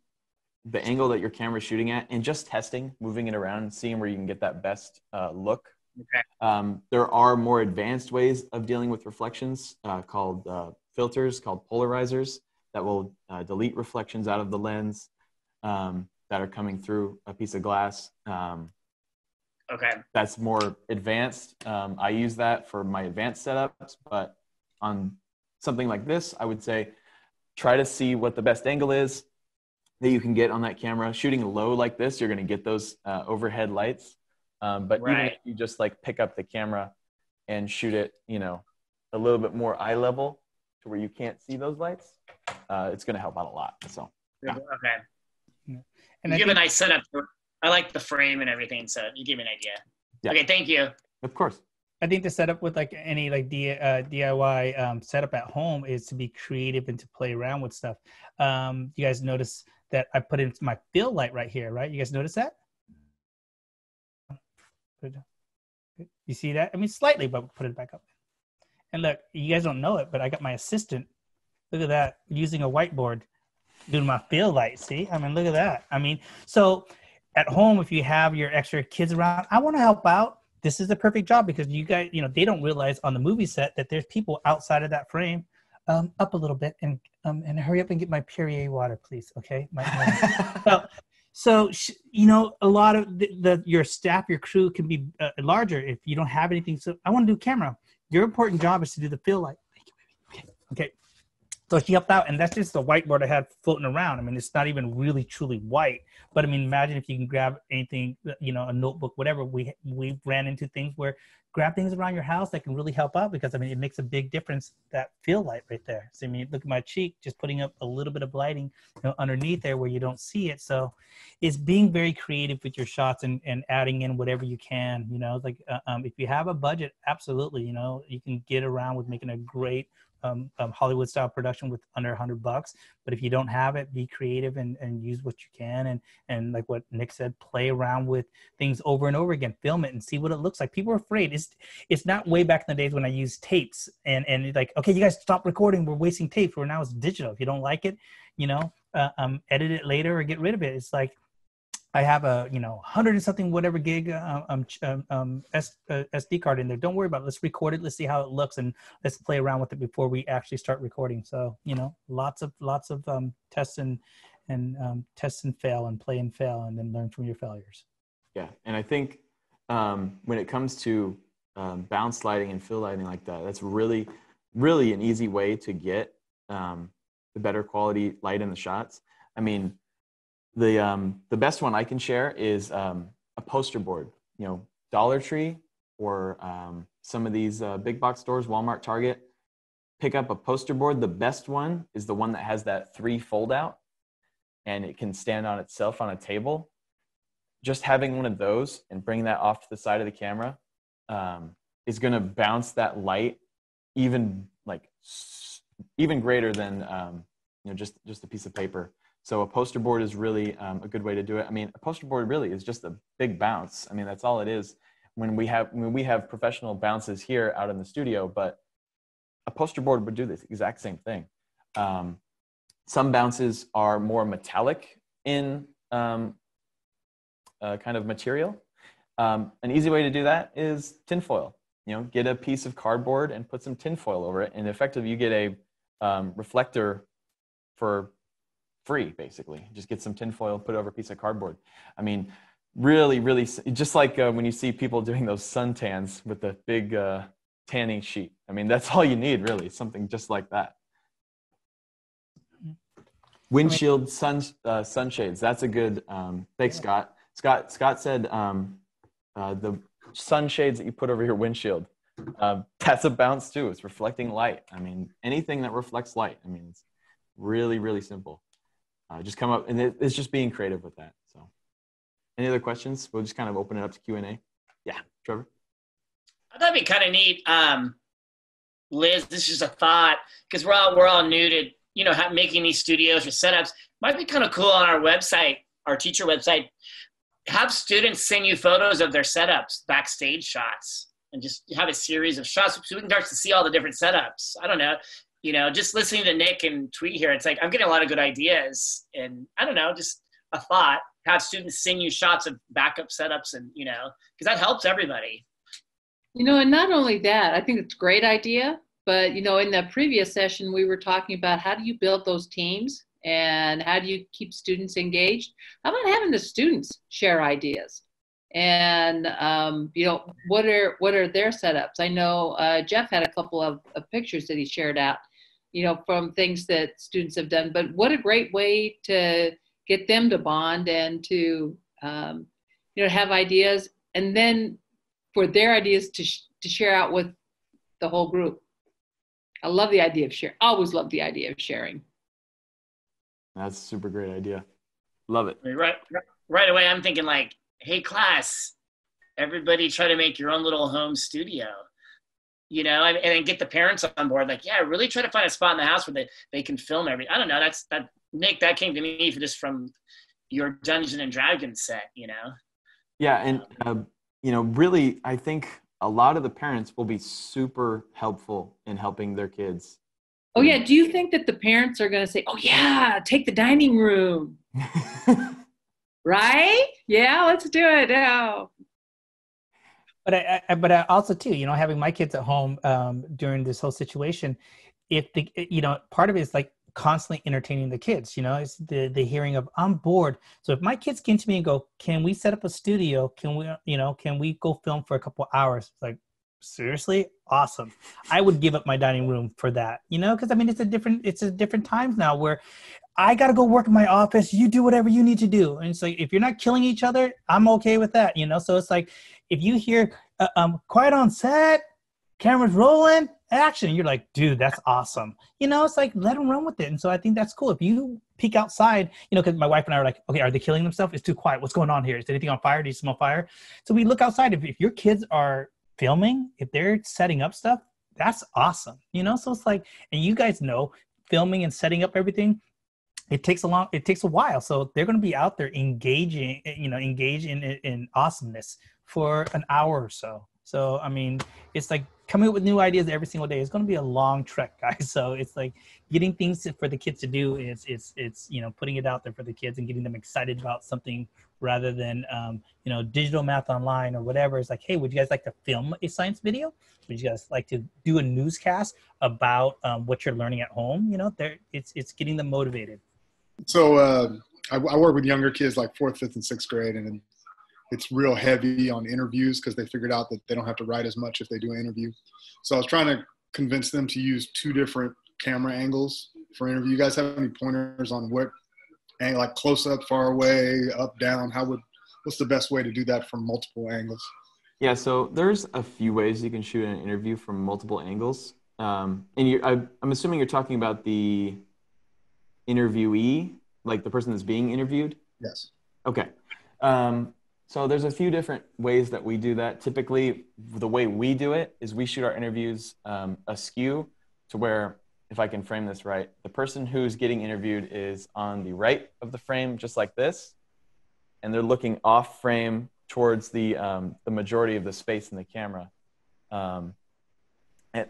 the angle that your camera's shooting at, and just testing, moving it around, and seeing where you can get that best look. Okay. There are more advanced ways of dealing with reflections called filters, called polarizers, that will delete reflections out of the lens that are coming through a piece of glass. Okay. That's more advanced. I use that for my advanced setups, but on something like this, I would say try to see what the best angle is that you can get on that camera. Shooting low like this, you're going to get those overhead lights. But right. Even if you just like pick up the camera and shoot it, a little bit more eye level to where you can't see those lights, it's going to help out a lot. So, yeah. Okay. Yeah. And you give a nice setup. I like the frame and everything, so you give me an idea. Yeah. Okay, thank you. Of course. I think the setup with like any like DIY setup at home is to be creative and to play around with stuff. You guys notice that I put in my fill light right here, right? You guys notice that? You see that? I mean, slightly, but put it back up. And look, you guys don't know it, but I got my assistant. Look at that, using a whiteboard, doing my fill light. See? I mean, look at that. I mean, so at home, if you have your extra kids around, I want to help out. This is the perfect job because you guys, they don't realize on the movie set that there's people outside of that frame. Up a little bit and hurry up and get my Perrier water, please. Okay. So a lot of your staff, your crew can be larger if you don't have anything. So I want to do camera. Your important job is to do the fill light. Okay. So she helped out, and that's just the whiteboard I had floating around. I mean, it's not even really truly white, but I mean, imagine if you can grab anything, a notebook, whatever. We ran into things where grab things around your house that can really help out, because I mean, it makes a big difference, that fill light right there. So I mean, look at my cheek, just putting up a little bit of lighting underneath there where you don't see it. So it's being very creative with your shots and adding in whatever you can, like if you have a budget, absolutely, you can get around with making a great Hollywood style production with under $100. But if you don't have it, be creative and use what you can. And like what Nick said, play around with things over and over again, film it and see what it looks like. People are afraid. It's not way back in the days when I used tapes and like, okay, you guys stop recording. We're wasting tapes. Where now it's digital. If you don't like it, edit it later or get rid of it. It's like, I have a 100 and something whatever gig SD card in there. Don't worry about it. Let's record it. Let's see how it looks, and let's play around with it before we actually start recording. So lots of tests and test and fail and play and fail, and then learn from your failures. Yeah, and I think when it comes to bounce lighting and fill lighting like that, that's really, really an easy way to get the better quality light in the shots. I mean, the best one I can share is a poster board. Dollar Tree or some of these big box stores, Walmart, Target. Pick up a poster board. The best one is the one that has that 3 fold out, and it can stand on itself on a table. Just having one of those and bringing that off to the side of the camera is going to bounce that light even greater than just a piece of paper. So a poster board is really a good way to do it. I mean, a poster board really is just a big bounce. I mean, that's all it is. When we have professional bounces here out in the studio, but a poster board would do the exact same thing. Some bounces are more metallic in kind of material. An easy way to do that is tinfoil. Get a piece of cardboard and put some tinfoil over it, and effectively you get a reflector for free, basically. Just get some tinfoil, put it over a piece of cardboard. I mean, really, really, just like when you see people doing those suntans with the big tanning sheet. I mean, that's all you need, really, something just like that. Windshield sunshades. That's a good. Thanks, Scott. Scott said the sunshades that you put over your windshield. That's a bounce too. It's reflecting light. I mean, anything that reflects light. I mean, it's really, really simple. Just come up, and it's just being creative with that. So, any other questions? We'll just kind of open it up to Q&A. Yeah, Trevor. I thought it'd be kind of neat, Liz. This is a thought because we're all new to making these studios or setups. Might be kind of cool on our website, our teacher website. Have students send you photos of their setups, backstage shots, and just have a series of shots so we can start to see all the different setups. I don't know. Just listening to Nick and Tweet here, it's like I'm getting a lot of good ideas. And I don't know, just a thought, have students send you shots of backup setups and, because that helps everybody. And not only that, I think it's a great idea. But, in the previous session, we were talking about how do you build those teams and how do you keep students engaged? How about having the students share ideas? And, what are their setups? I know Jeff had a couple of pictures that he shared out, from things that students have done. But what a great way to get them to bond and to, have ideas, and then for their ideas to share out with the whole group. I love the idea of sharing. Always love the idea of sharing. That's a super great idea. Love it. Right away, I'm thinking like, hey, class, everybody try to make your own little home studio. And then get the parents on board. Like, yeah, really try to find a spot in the house where they can film everything. I don't know. Nick, that came to me just from your Dungeons and Dragons set, Yeah, and really, I think a lot of the parents will be super helpful in helping their kids. Oh yeah, do you think that the parents are going to say, "Oh yeah, take the dining room"? Right? Yeah, let's do it now. But I also too, having my kids at home during this whole situation, if part of it is like constantly entertaining the kids, it's the hearing of I'm bored. So if my kids came to me and go, can we set up a studio? Can we go film for a couple hours? It's like, seriously? Awesome. I would give up my dining room for that, because I mean, it's a different times now where I got to go work in my office. You do whatever you need to do. And it's like, if you're not killing each other, I'm okay with that, So it's like, if you hear quiet on set, cameras rolling, action, you're like, dude, that's awesome. It's like, let them run with it. And so I think that's cool. If you peek outside, because my wife and I are like, okay, are they killing themselves? It's too quiet. What's going on here? Is anything on fire? Do you smell fire? So we look outside. If your kids are filming, if they're setting up stuff, that's awesome. So it's like, and you guys know, filming and setting up everything, it takes a while. So they're going to be out there engaging in awesomeness for an hour or so. So, I mean, it's like coming up with new ideas every single day. It's going to be a long trek, guys. So it's like getting things for the kids to do. It's putting it out there for the kids and getting them excited about something rather than, digital math online or whatever. It's like, hey, would you guys like to film a science video? Would you guys like to do a newscast about what you're learning at home? It's getting them motivated. So I work with younger kids like 4th, 5th, and 6th grade, and it's real heavy on interviews because they figured out that they don't have to write as much if they do an interview. So I was trying to convince them to use 2 different camera angles for interview. You guys have any pointers on what, like close up, far away, up, down? What's the best way to do that from multiple angles? Yeah, so there's a few ways you can shoot an interview from multiple angles. And I'm assuming you're talking about the interviewee, like the person that's being interviewed? Yes. Okay. So there's a few different ways that we do that. Typically, the way we do it is we shoot our interviews askew to where, if I can frame this right, the person who's getting interviewed is on the right of the frame, just like this, and they're looking off frame towards the majority of the space in the camera. And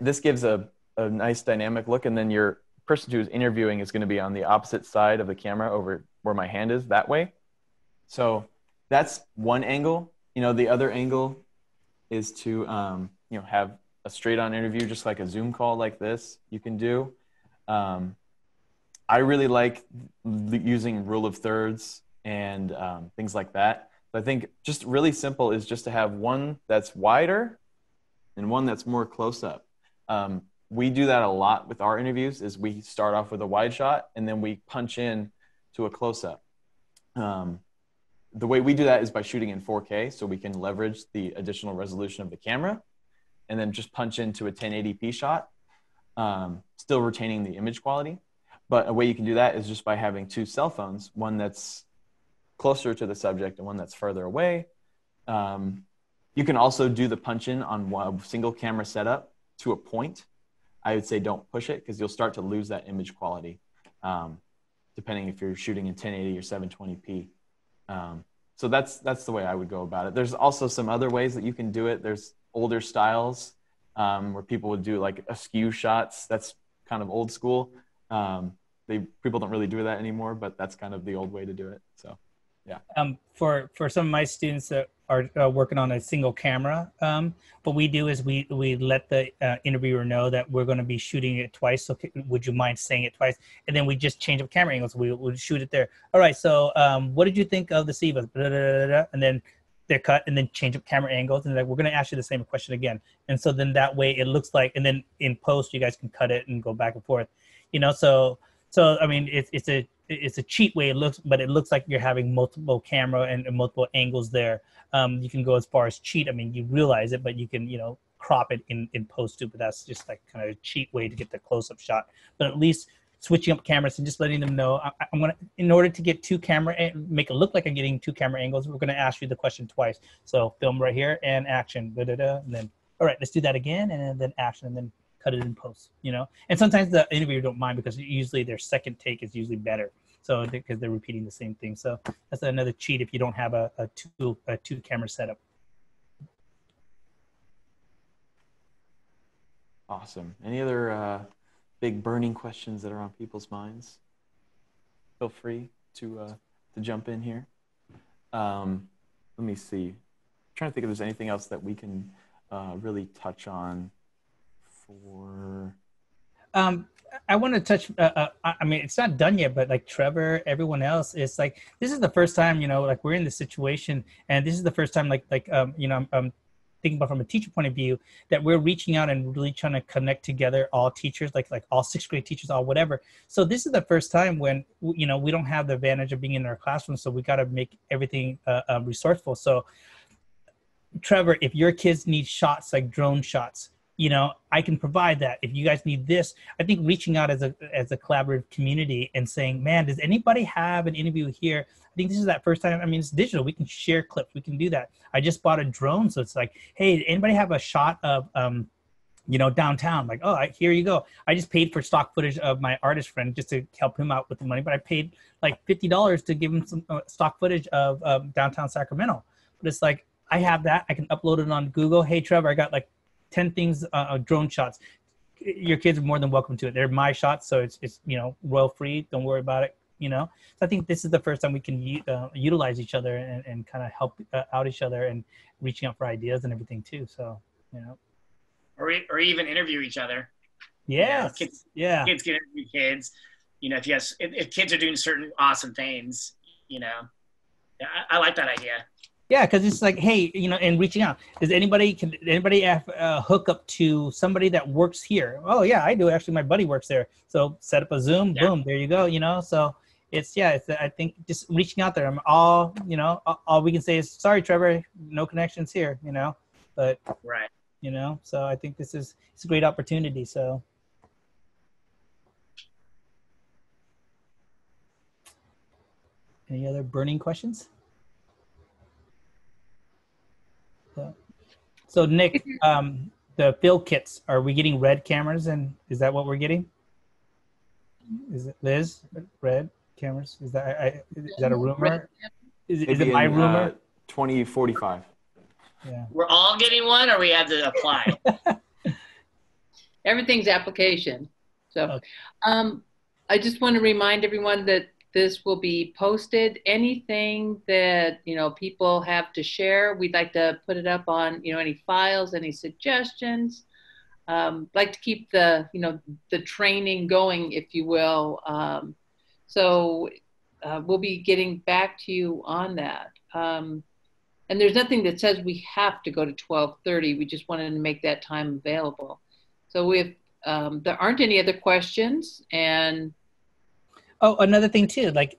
this gives a nice dynamic look, and then your person who's interviewing is going to be on the opposite side of the camera over where my hand is, that way. So that's one angle. The other angle is to have a straight on interview, just like a Zoom call like this you can do. I really like using rule of thirds and things like that. So I think just really simple is just to have one that's wider and one that's more close up. We do that a lot with our interviews, is we start off with a wide shot and then we punch in to a close up. The way we do that is by shooting in 4K, so we can leverage the additional resolution of the camera and then just punch into a 1080p shot, still retaining the image quality. But a way you can do that is just by having 2 cell phones, one that's closer to the subject and one that's further away. You can also do the punch in on one single camera setup to a point. I would say don't push it because you'll start to lose that image quality, depending if you're shooting in 1080 or 720p. So that's the way I would go about it. There's also some other ways that you can do it. There's older styles where people would do like askew shots. That's kind of old school. People don't really do that anymore, but that's kind of the old way to do it. So, yeah. For some of my students that are working on a single camera, what we do is we let the interviewer know that we're going to be shooting it twice. So would you mind saying it twice? And then we just change up camera angles. We would shoot it there. All right. So what did you think of the SEVA? And then they're cut, and then change up camera angles. And like, we're going to ask you the same question again. And so then that way it looks like, and then in post, you guys can cut it and go back and forth, so I mean, it's a cheat way it looks, but it looks like you're having multiple camera and multiple angles there. You can go as far as cheat. I mean, you realize it, but you can, crop it in post too, but that's just like kind of a cheat way to get the close-up shot. But at least switching up cameras and just letting them know, I'm going to, in order to get make it look like I'm getting 2 camera angles, we're going to ask you the question twice. So film right here and action, and then, all right, let's do that again, and then action, and then cut it in post, And sometimes the interviewer don't mind because usually their second take is usually better. So because they're repeating the same thing. So that's another cheat if you don't have a two camera setup. Awesome. Any other big burning questions that are on people's minds? Feel free to jump in here. Let me see. I'm trying to think if there's anything else that we can really touch on for. I want to touch, I mean, it's not done yet, but like Trevor, everyone else, it's like, this is the first time, like we're in this situation, and this is the first time, I'm thinking about from a teacher point of view, that we're reaching out and really trying to connect together all teachers, like all 6th grade teachers, all whatever. So this is the first time when, we don't have the advantage of being in our classroom. So we got to make everything resourceful. So Trevor, if your kids need shots, like drone shots, I can provide that. If you guys need this, I think reaching out as a collaborative community and saying, man, does anybody have an interview here? I think this is that first time. I mean, it's digital. We can share clips. We can do that. I just bought a drone. So it's like, hey, anybody have a shot of downtown. Like, oh, here you go. I just paid for stock footage of my artist friend just to help him out with the money, but I paid like $50 to give him some stock footage of downtown Sacramento. But it's like, I have that. I can upload it on Google. Hey, Trevor, I got like 10 things, drone shots. Your kids are more than welcome to it. They're my shots, so it's royal free. Don't worry about it. So I think this is the first time we can utilize each other and kind of help out each other and reaching out for ideas and everything too. So, or even interview each other. Yeah. Kids can interview kids. If kids are doing certain awesome things, I like that idea. Yeah, because it's like, hey, and reaching out. Can anybody have a hookup to somebody that works here? Oh yeah, I do. Actually, my buddy works there. So set up a Zoom. Yeah. Boom, there you go. So it's I think just reaching out there. All we can say is sorry, Trevor, no connections here. But right. So I think it's a great opportunity. So. Any other burning questions? So Nick, the field kits, are we getting red cameras, and is that what we're getting? Is it Liz? Red cameras? Is that a rumor? Is it my rumor? 2045. Yeah. We're all getting one, or we have to apply? Everything's application. So okay. I just want to remind everyone that this will be posted. Anything that, people have to share, we'd like to put it up on, any files, any suggestions. Like to keep the training going, if you will. So we'll be getting back to you on that. And there's nothing that says we have to go to 12:30. We just wanted to make that time available. So if there aren't any other questions, and oh, another thing too, like,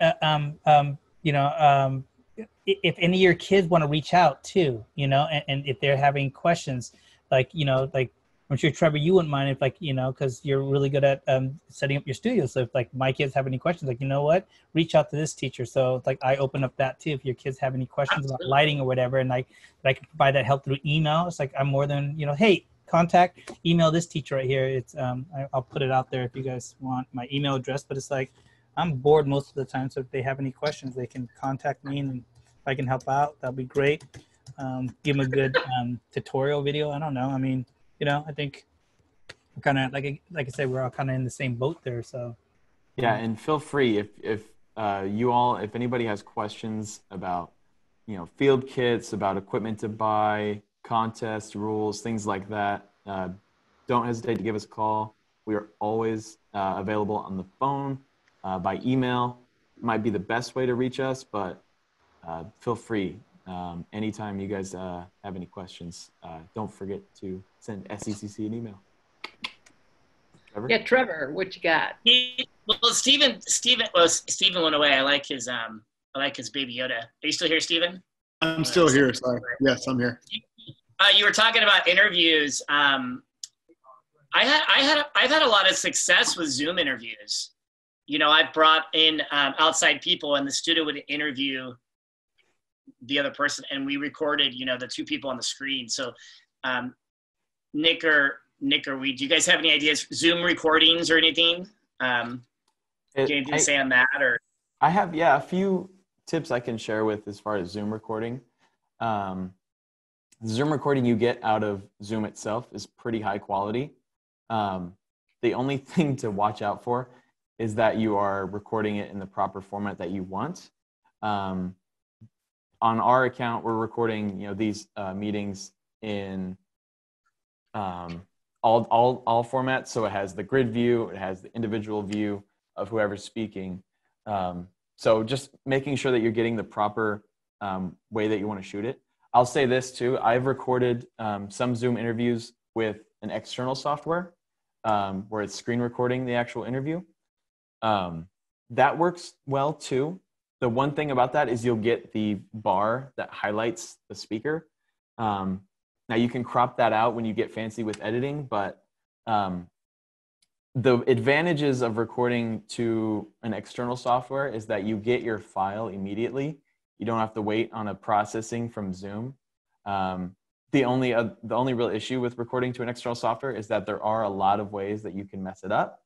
if any of your kids want to reach out too, and if they're having questions, like, like I'm sure Trevor, you wouldn't mind if because you're really good at setting up your studio. So if like my kids have any questions, like, reach out to this teacher. So like I open up that too. If your kids have any questions about lighting or whatever, and I can provide that help through email. It's like, I'm more than, hey, email this teacher right here. It's I'll put it out there if you guys want my email address, but it's like, I'm bored most of the time, so if they have any questions, they can contact me, and if I can help out, that'll be great. Give them a good tutorial video. I don't know. I mean, I think we're kind of like I said, we're all kind of in the same boat there. So yeah, and feel free if anybody has questions about field kits, about equipment to buy, contest rules, things like that. Don't hesitate to give us a call. We are always available on the phone. By email might be the best way to reach us, but feel free anytime you guys have any questions. Don't forget to send SECC an email. Trevor? Yeah, Trevor, what you got? Steven went away. I like his Baby Yoda. Are you still here, Steven? I'm still here. Sorry. Yes, I'm here. You were talking about interviews. I've had a lot of success with Zoom interviews. I brought in outside people, and the student would interview the other person, and we recorded, the two people on the screen. So, Nick or we, do you guys have any ideas? Zoom recordings or anything? Anything to say on that? Or I have, a few tips I can share with as far as Zoom recording. The Zoom recording you get out of Zoom itself is pretty high quality. The only thing to watch out for is that you are recording it in the proper format that you want. On our account, we're recording, these meetings in all formats. So it has the grid view, it has the individual view of whoever's speaking. So just making sure that you're getting the proper way that you want to shoot it. I'll say this too. I've recorded some Zoom interviews with an external software where it's screen recording the actual interview. That works well too. The one thing about that is you'll get the bar that highlights the speaker. Now you can crop that out when you get fancy with editing, but the advantages of recording to an external software is that you get your file immediately. You don't have to wait on a processing from Zoom. The the only real issue with recording to an external software is that there are a lot of ways that you can mess it up.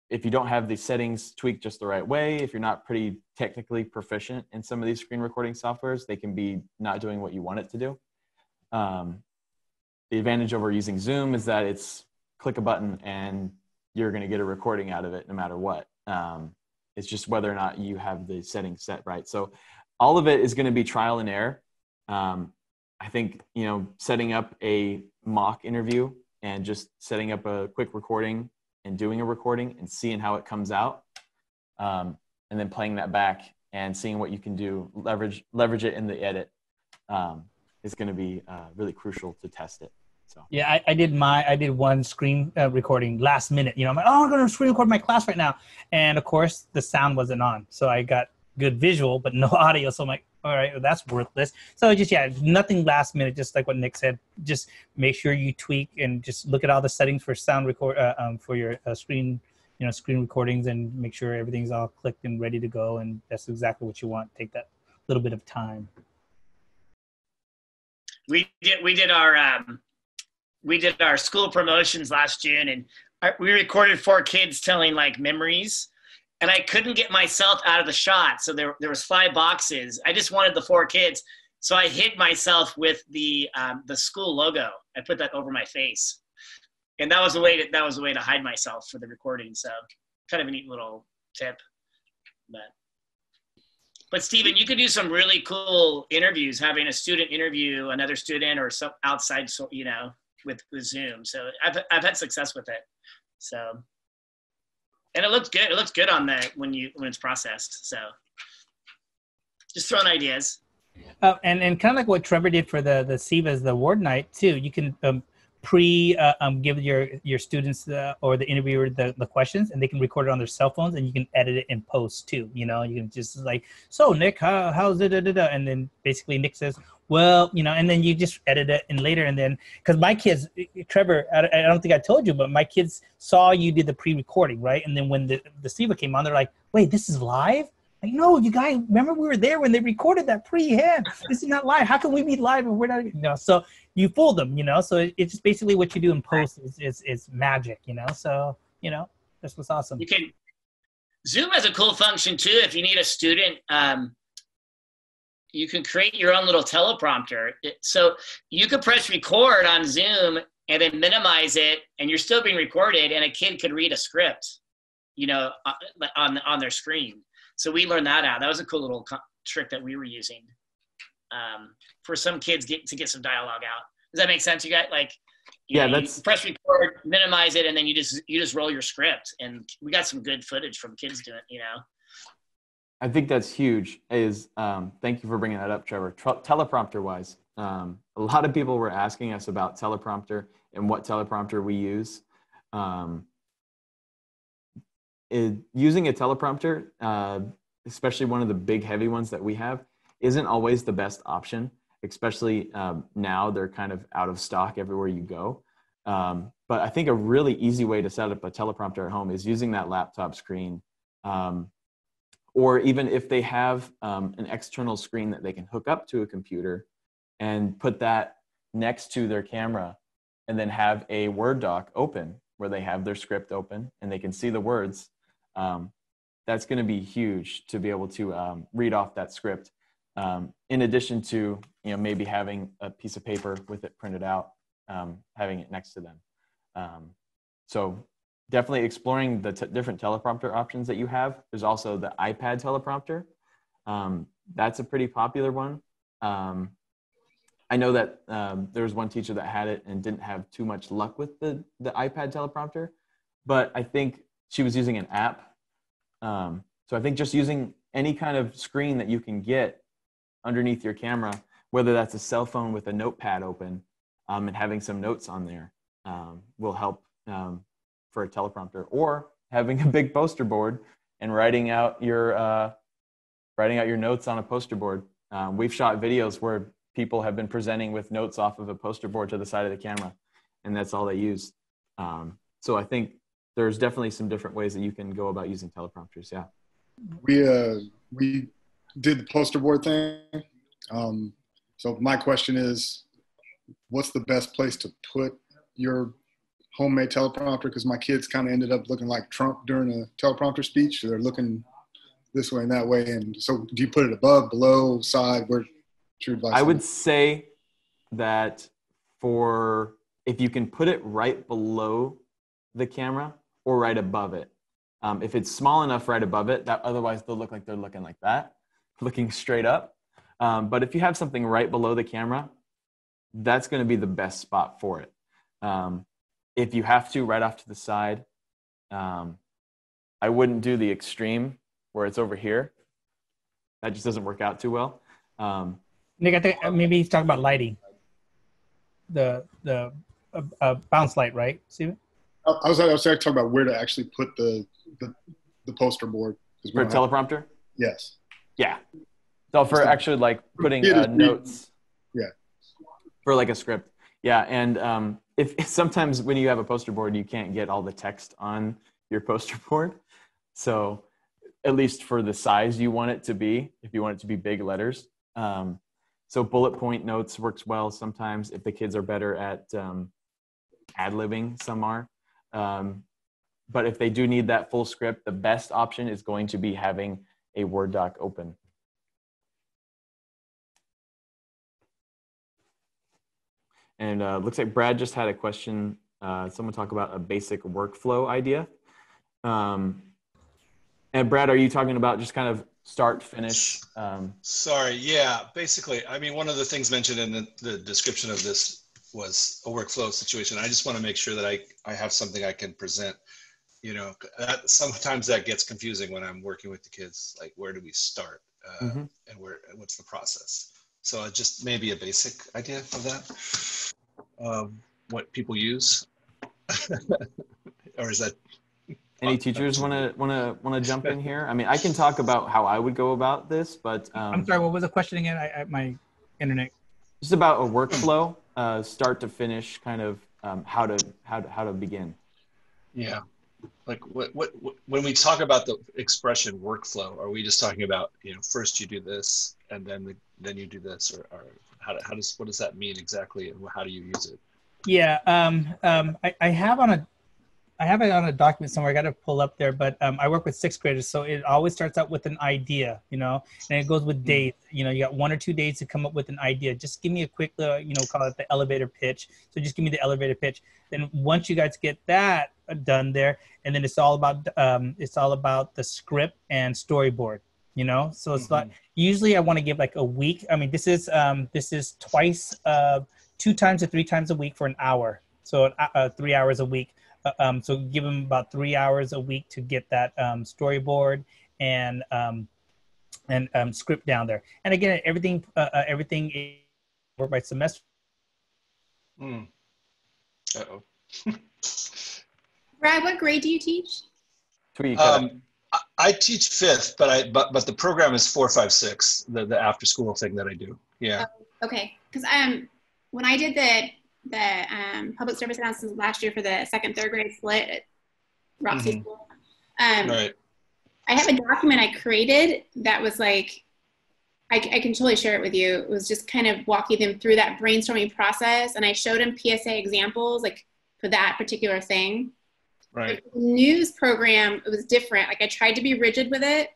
If you don't have the settings tweaked just the right way, if you're not pretty technically proficient in some of these screen recording softwares, they can be not doing what you want it to do. The advantage over using Zoom is that it's click a button and you're going to get a recording out of it no matter what. It's just whether or not you have the settings set right. So all of it is going to be trial and error. I think, setting up a mock interview and just setting up a quick recording and doing a recording and seeing how it comes out, and then playing that back and seeing what you can do, leverage it in the edit, is going to be really crucial to test it. So yeah, I did one screen recording last minute. I'm like, oh, I'm going to screen record my class right now, and of course the sound wasn't on, so I got good visual but no audio. So I'm like, all right, well, that's worthless. So just nothing last minute. Just like what Nick said, just make sure you tweak and just look at all the settings for sound record for your screen, screen recordings, and make sure everything's all clicked and ready to go. And that's exactly what you want. Take that little bit of time. We did our school promotions last June, and we recorded 4 kids telling like memories. And I couldn't get myself out of the shot. So there was 5 boxes. I just wanted the 4 kids. So I hid myself with the school logo. I put that over my face. And that was a way to hide myself for the recording. So kind of a neat little tip. But Steven, you could do some really cool interviews, having a student interview another student or some outside, with Zoom. So I've had success with it. So. And it looks good. It looks good on when it's processed. So just throwing ideas. And kind of like what Trevor did for the SEVAs, the award night too. You can give your students or the interviewer the questions, and they can record it on their cell phones, and you can edit it in post too. You can just like, so Nick, how's it? And then basically Nick says, well, and then you just edit it in later. And then, because my kids, Trevor, I don't think I told you, but my kids saw you did the pre-recording, right? And then when the SEVA came on, they're like, wait, this is live? Like, no, you guys, remember we were there when they recorded that pre-hand. This is not live. How can we be live if we're not, So you fooled them, So it's just basically what you do in post is magic, So, that's what's awesome. Zoom has a cool function too. If you need a student, you can create your own little teleprompter. So you could press record on Zoom and then minimize it, and you're still being recorded, and a kid could read a script, on their screen. So we learned that out. That was a cool little trick that we were using for some kids to get some dialogue out. Does that make sense? You got you press record, minimize it, and then you just roll your script. And we got some good footage from kids doing it, I think that's huge. Thank you for bringing that up, Trevor. Teleprompter wise, a lot of people were asking us about teleprompter and what teleprompter we use. Using a teleprompter, especially one of the big heavy ones that we have, isn't always the best option, especially now they're kind of out of stock everywhere you go. But I think a really easy way to set up a teleprompter at home is using that laptop screen. Or even if they have an external screen that they can hook up to a computer and put that next to their camera, and then have a Word doc open where they have their script open and they can see the words. That's going to be huge to be able to read off that script. In addition to, maybe having a piece of paper with it printed out, having it next to them. So definitely exploring the different teleprompter options that you have. There's also the iPad teleprompter. That's a pretty popular one. I know that there was one teacher that had it and didn't have too much luck with the iPad teleprompter, but I think she was using an app. So I think just using any kind of screen that you can get underneath your camera, whether that's a cell phone with a notepad open and having some notes on there, will help for a teleprompter, or having a big poster board and writing out your notes on a poster board. We've shot videos where people have been presenting with notes off of a poster board to the side of the camera, and that's all they use. So I think there's definitely some different ways that you can go about using teleprompters. Yeah. We did the poster board thing. So my question is, what's the best place to put your homemade teleprompter? Because my kids kind of ended up looking like Trump during a teleprompter speech. They're looking this way and that way. And so do you put it above, below, side? Where's your advice? I would say that if you can put it right below the camera or right above it. If it's small enough right above it, that otherwise they'll look like they're looking like that, looking straight up. But if you have something right below the camera, that's going to be the best spot for it. If you have to, right off to the side, I wouldn't do the extreme where it's over here. That just doesn't work out too well. Nick, I think maybe he's talking about lighting. The bounce light, right, Steven? I was actually talking about where to actually put the poster board. For a teleprompter? Yes. Yeah. So for actually like putting notes. Yeah. For like a script. Yeah. And if sometimes when you have a poster board, you can't get all the text on your poster board. So at least for the size you want it to be, if you want it to be big letters. So bullet point notes works well sometimes if the kids are better at ad-libbing, some are. But if they do need that full script, the best option is going to be having a Word doc open. And looks like Brad just had a question. Someone talk about a basic workflow idea. And Brad, are you talking about just kind of start, finish? Sorry, yeah. Basically, I mean, one of the things mentioned in the description of this was a workflow situation. I just want to make sure that I have something I can present. You know, sometimes that gets confusing when I'm working with the kids. Like, where do we start, and what's the process? So just maybe a basic idea of that, what people use, or is that? Any teachers want to jump in here? I mean, I can talk about how I would go about this, but I'm sorry. What was the question again? My internet. Just about a workflow, start to finish, kind of how to begin. Yeah, like what when we talk about the expression workflow, are we just talking about, you know, first you do this and then you do this, or what does that mean exactly, and how do you use it? Yeah, I have it on a document somewhere. I got to pull up there, but I work with sixth graders, so it always starts out with an idea, you know, and it goes with days. You know, you got 1 or 2 days to come up with an idea. Just give me a quick, you know, call it the elevator pitch. So just give me the elevator pitch. Then once you guys get that done there, and then it's all about the script and storyboard. You know, so it's like usually I want to give like a week. I mean, this is twice, 2 times to 3 times a week for an hour, so 3 hours a week. So give them about 3 hours a week to get that storyboard and script down there. And again, everything is work by semester. Uh-oh. Brad, what grade do you teach? I teach 5th, but the program is 4, 5, 6. The after school thing that I do. Yeah. Oh, okay, because when I did the public service announcements last year for the 2nd, 3rd grade split at Roxy School. Right. I have a document I created that was like, I can totally share it with you. It was just kind of walking them through that brainstorming process, and I showed them PSA examples like for that particular thing. Right. The news program, it was different. Like I tried to be rigid with it,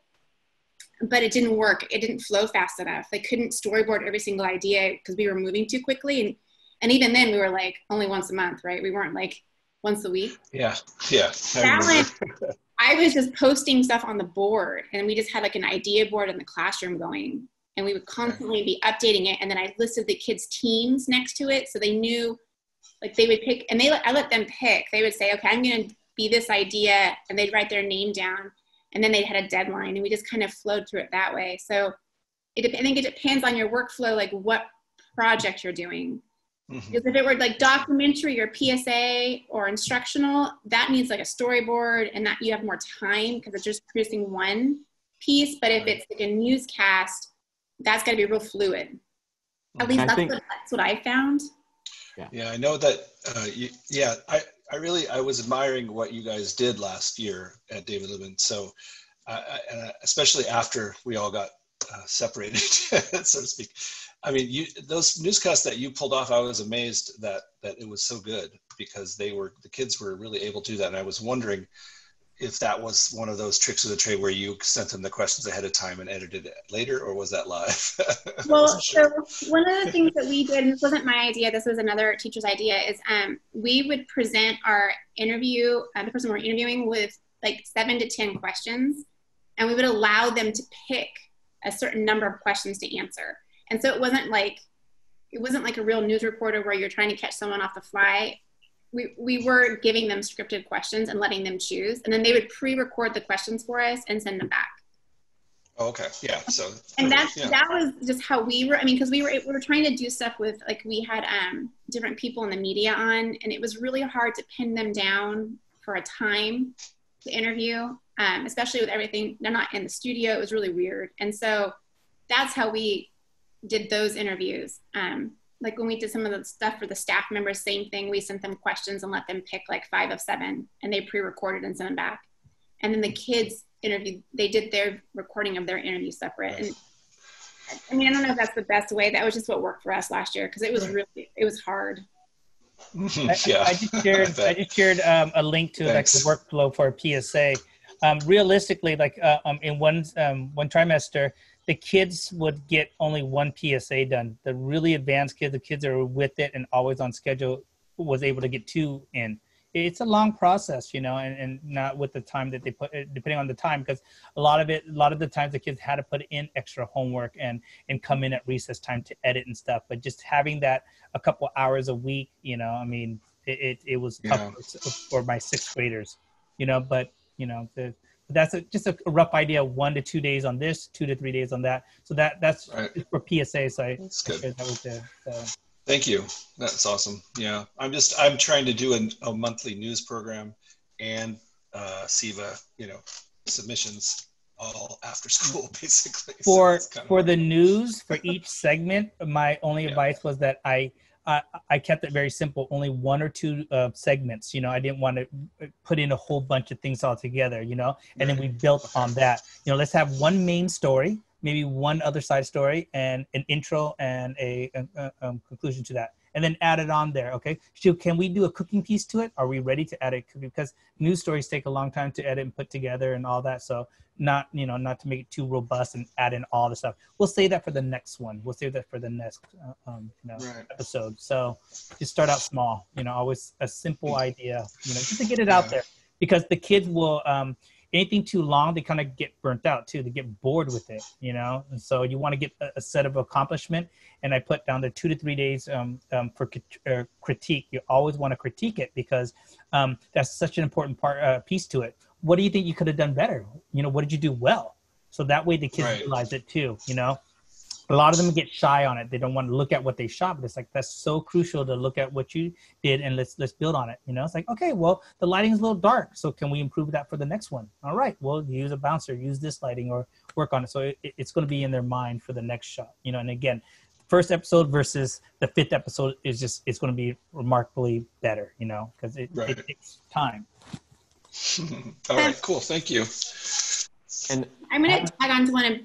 but it didn't work. It didn't flow fast enough. They couldn't storyboard every single idea because we were moving too quickly. And even then we were like only once a month, right? We weren't like once a week. Yeah. I was just posting stuff on the board, and we just had like an idea board in the classroom going, and we would constantly be updating it. And then I listed the kids' teams next to it. So they knew, like they would pick, and I let them pick. They would say, okay, I'm going to be this idea, and they'd write their name down, and then they had a deadline, and we just kind of flowed through it that way. So I think it depends on your workflow, like what project you're doing. Because if it were like documentary or PSA or instructional, that needs like a storyboard, and that you have more time because it's just producing one piece. But if it's like a newscast, that's got to be real fluid. At least that's what I found. Yeah, I know that. I was admiring what you guys did last year at David Libbin. So, especially after we all got separated, so to speak. I mean, those newscasts that you pulled off, I was amazed that it was so good, because the kids were really able to do that. And I was wondering if that was one of those tricks of the trade where you sent them the questions ahead of time and edited it later, or was that live? Well, so one of the things that we did, and this wasn't my idea, this was another teacher's idea, is we would present our interview, the person we're interviewing, with like 7 to 10 questions, and we would allow them to pick a certain number of questions to answer. And so it wasn't like a real news reporter where you're trying to catch someone off the fly. We were giving them scripted questions and letting them choose, and then they would pre-record the questions for us and send them back. Oh, okay, yeah. So and that was just how we were. I mean, because we were trying to do stuff with, like, we had different people in the media on, and it was really hard to pin them down for a time to interview, especially with everything. They're not in the studio. It was really weird, and so that's how we did those interviews. Like when we did some of the stuff for the staff members, same thing. We sent them questions and let them pick like 5 of 7, and they pre-recorded and sent them back. And then the kids interviewed, they did their recording of their interview separate. And I mean, I don't know if that's the best way. That was just what worked for us last year, because it was hard. Yeah. I just shared a link to like the workflow for a PSA. Realistically, like in one trimester, the kids would get only 1 PSA done. The really advanced kids, the kids that are with it and always on schedule, was able to get 2 in. It's a long process, and not with the time that they put, depending on the time, because a lot of the times the kids had to put in extra homework and come in at recess time to edit and stuff. But just having that a couple hours a week, I mean, it was tough for my 6th graders, but that's just a rough idea. 1 to 2 days on this, 2 to 3 days on that. So that's right. For PSA. So that's good. That was the Thank you. That's awesome. Yeah, I'm trying to do a monthly news program and SEVA, submissions all after school, basically. For the news, for each segment, my only advice was that I kept it very simple. Only 1 or 2 segments. I didn't want to put in a whole bunch of things all together. And then we built on that. Let's have 1 main story, maybe 1 other side story, and an intro and a conclusion to that, and then add it on there. Okay, so can we do a cooking piece to it? Are we ready to add it? Because news stories take a long time to edit and put together and all that. So not to make it too robust and add in all the stuff. We'll save that for the next one. We'll save that for the next episode. So just start out small. Always a simple idea. Just to get it out there, because the kids will. Anything too long, they kind of get burnt out too. They get bored with it, And so you want to get a set of accomplishment. And I put down the 2 to 3 days for critique. You always want to critique it, because that's such an important piece to it. What do you think you could have done better? What did you do well? So that way the kids realize it too. A lot of them get shy on it. They don't want to look at what they shot, but it's like, that's so crucial to look at what you did, and let's build on it. It's like, okay, well, the lighting is a little dark, so can we improve that for the next one? All right, well, use a bouncer, use this lighting, or work on it. So it's going to be in their mind for the next shot. And again, first episode versus the 5th episode it's going to be remarkably better, because it takes time. All right, cool, thank you. And I'm going to tag on to one of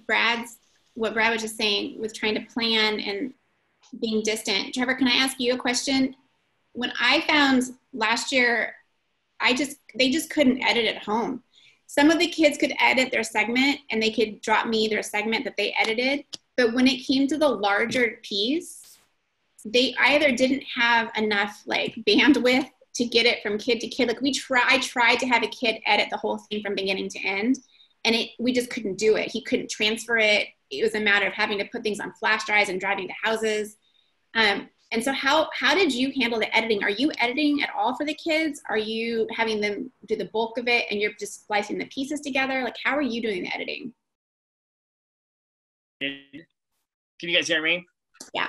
what Brad was just saying with trying to plan and being distant. Trevor, can I ask you a question? When I found last year, they just couldn't edit at home. Some of the kids could edit their segment and they could drop me their segment that they edited. But when it came to the larger piece, they either didn't have enough like bandwidth to get it from kid to kid. Like I tried to have a kid edit the whole thing from beginning to end, and we just couldn't do it. He couldn't transfer it. It was a matter of having to put things on flash drives and driving to houses. And so how did you handle the editing? Are you editing at all for the kids? Are you having them do the bulk of it and you're just splicing the pieces together? Like, how are you doing the editing? Can you guys hear me? Yeah.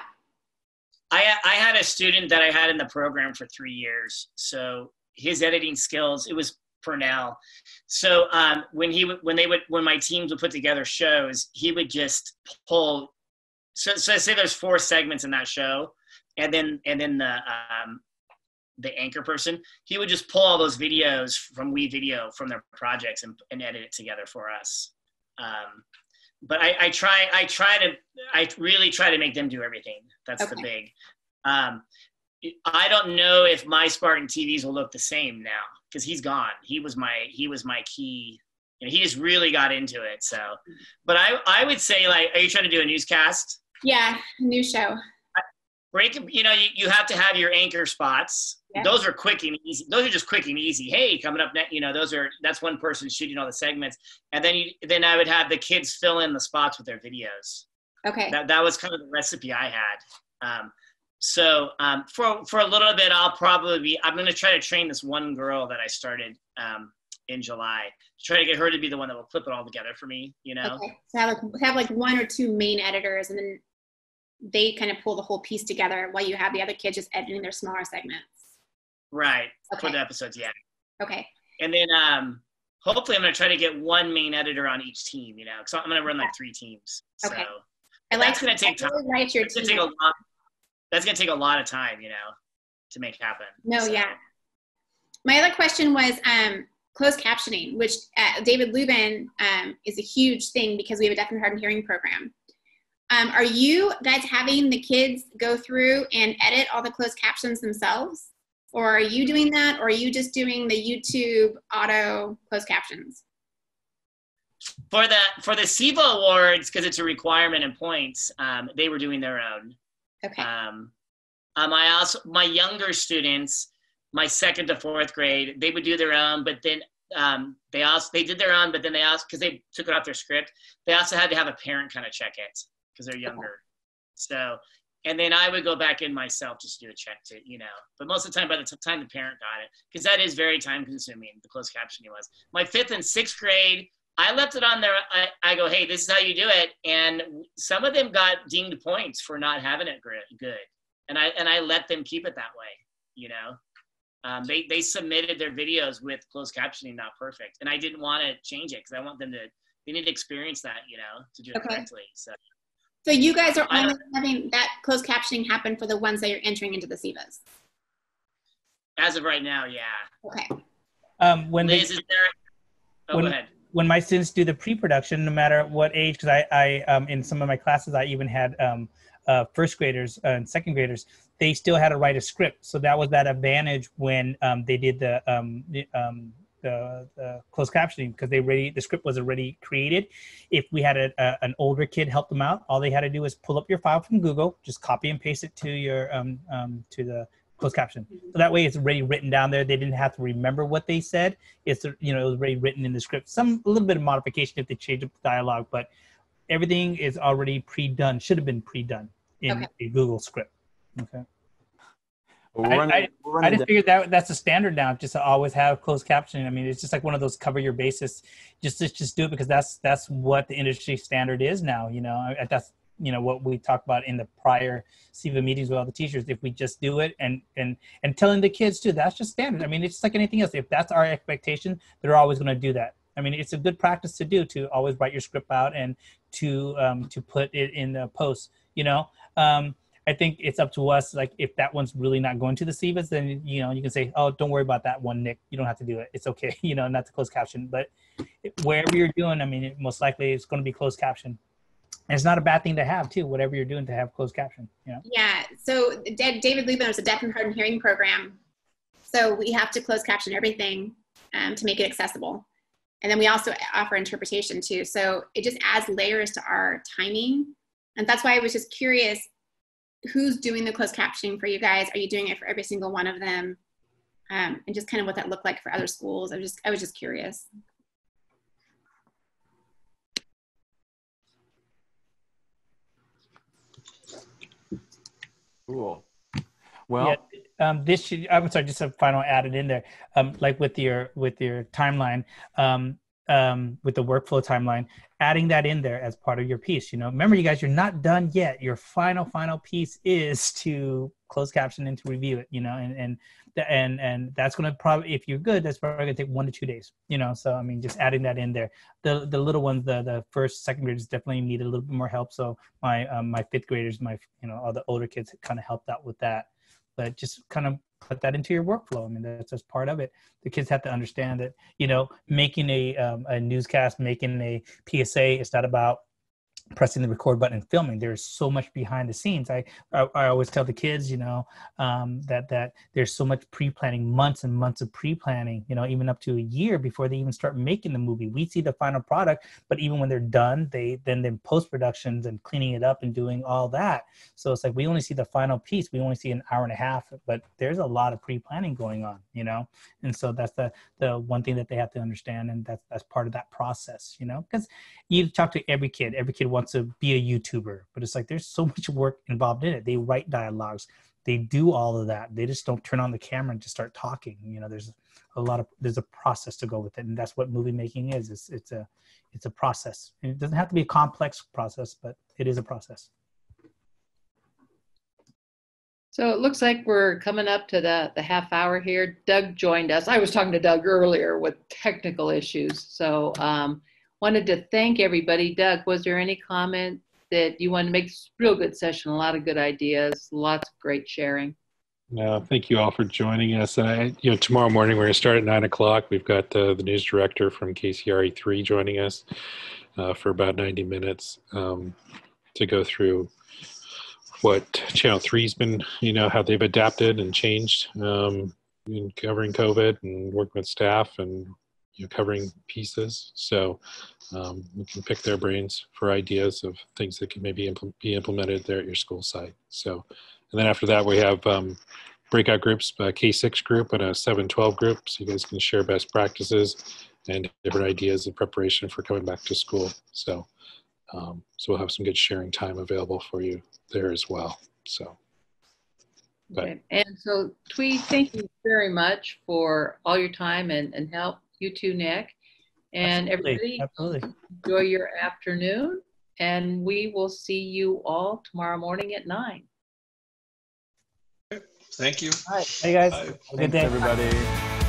I had a student that I had in the program for 3 years. So his editing skills, it was Purnell. So when my teams would put together shows, he would just pull. So I say there's 4 segments in that show, and then the anchor person, he would just pull all those videos from WeVideo from their projects and edit it together for us. I really try to make them do everything. That's the big. I don't know if my Spartan TVs will look the same now because he's gone. He was my key. He just really got into it. So, but I would say, like, are you trying to do a newscast? Yeah, new show. You have to have your anchor spots. Yeah. Those are quick and easy. Those are just quick and easy. Hey, coming up next, that's one person shooting all the segments. And then I would have the kids fill in the spots with their videos. Okay. That was kind of the recipe I had. So for a little bit, I'm going to try to train this one girl that I started in July. Try to get her to be the one that will clip it all together for me, Okay. So have like one or two main editors, and then they kind of pull the whole piece together while you have the other kids just editing their smaller segments. Right. Okay. For the episodes, yeah. Okay. And then hopefully I'm going to try to get one main editor on each team, because I'm going to run like 3 teams. So okay. That's going to take time. Really like your that's going to take a lot of time, to make happen. No, so. Yeah. My other question was closed captioning, which David Lubin is a huge thing because we have a deaf and hard of hearing program. Are you guys having the kids go through and edit all the closed captions themselves? Or are you doing that? Or are you just doing the YouTube auto closed captions? For the SEVA awards, because it's a requirement and points, they were doing their own. Okay. My younger students, my 2nd to 4th grade, they would do their own, but then they did their own, but then they also, because they took it off their script, they also had to have a parent kind of check it because they're younger. Okay. So, and then I would go back in myself just to do a check to, but most of the time, by the time the parent got it, because that is very time consuming, the closed captioning was. My 5th and 6th grade, I left it on there. I go, hey, this is how you do it. And some of them got dinged points for not having it good. And I let them keep it that way, They submitted their videos with closed captioning not perfect. And I didn't want to change it because I want them they need to experience that, to do it correctly. So you guys are only having that closed captioning happen for the ones that you're entering into the SEVAs? As of right now, yeah. Okay. Liz, is there? Go ahead. When my students do the pre-production, no matter what age, because I in some of my classes, I even had 1st graders and 2nd graders, they still had to write a script. So that was that advantage when they did the closed captioning, because the script was already created. If we had an older kid help them out, all they had to do was pull up your file from Google, just copy and paste it to your to the closed caption. So that way it's already written down there. They didn't have to remember what they said. It was already written in the script. A little bit of modification if they change up the dialogue, but everything is already pre-done, should have been pre-done in a Google script. Okay. I just figured that's a standard now, just to always have closed captioning. I mean, it's just like one of those cover your bases. Just do it because that's what the industry standard is now. That's what we talked about in the prior SEVA meetings with all the teachers. If we just do it and telling the kids too, that's just standard. I mean, it's just like anything else. If that's our expectation, they're always going to do that. I mean, it's a good practice to do, to always write your script out and to put it in the post. I think it's up to us. Like, if that one's really not going to the SEVAs, then, you can say, oh, don't worry about that one, Nick. You don't have to do it. It's okay, not to close caption. But wherever you're doing, I mean, most likely it's going to be closed caption. And it's not a bad thing to have, too, whatever you're doing, to have closed caption. Yeah. So David Lubin was a deaf and hard of hearing program. So we have to close caption everything to make it accessible. And then we also offer interpretation, too. So it just adds layers to our timing. And that's why I was just curious, who's doing the closed captioning for you guys? Are you doing it for every single one of them? And just kind of what that looked like for other schools. I was just curious. Cool. Well, this should, I'm sorry, just a final added in there. Like with your timeline, with the workflow timeline, adding that in there as part of your piece. Remember, you guys, you're not done yet. Your final piece is to close caption and to review it. And that's going to probably, if you're good, that's probably going to take 1 to 2 days. So I mean, just adding that in there. The little ones, the 1st, 2nd graders definitely need a little bit more help. So my 5th graders, all the older kids kind of helped out with that. But just kind of put that into your workflow. I mean, that's just part of it. The kids have to understand that, making a newscast, making a PSA, it's not about pressing the record button and filming. There's so much behind the scenes. I always tell the kids, that there's so much pre-planning, months and months of pre-planning, even up to a year before they even start making the movie. We see the final product, but even when they're done, then post-productions and cleaning it up and doing all that. So it's like, we only see the final piece. We only see an hour and a half, but there's a lot of pre-planning going on, And so that's the one thing that they have to understand. And that's part of that process, because you talk to every kid wants to be a YouTuber, but it's like, there's so much work involved in it. They write dialogues, they do all of that. They just don't turn on the camera and just start talking. There's a process to go with it. And that's what movie making is. It's a process. And it doesn't have to be a complex process, but it is a process. So it looks like we're coming up to the half hour here. Doug joined us. I was talking to Doug earlier with technical issues. So wanted to thank everybody. Doug, was there any comment that you wanted to make? This real good session, a lot of good ideas, lots of great sharing. No, thank you all for joining us. And tomorrow morning we're going to start at 9 o'clock. We've got the news director from KCRA 3 joining us for about 90 minutes to go through what Channel 3's been, how they've adapted and changed in covering COVID and working with staff and covering pieces. So we can pick their brains for ideas of things that can maybe be implemented there at your school site. So, and then after that we have breakout groups, a K6 group and a 712 group. So you guys can share best practices and different ideas in preparation for coming back to school. So, so we'll have some good sharing time available for you there as well. So. Okay. And so Thuy, thank you very much for all your time and help. You too, Nick. And everybody, enjoy your afternoon. And we will see you all tomorrow morning at 9. Thank you. All right. Hey, guys. Bye. Have a good Thanks, day. everybody.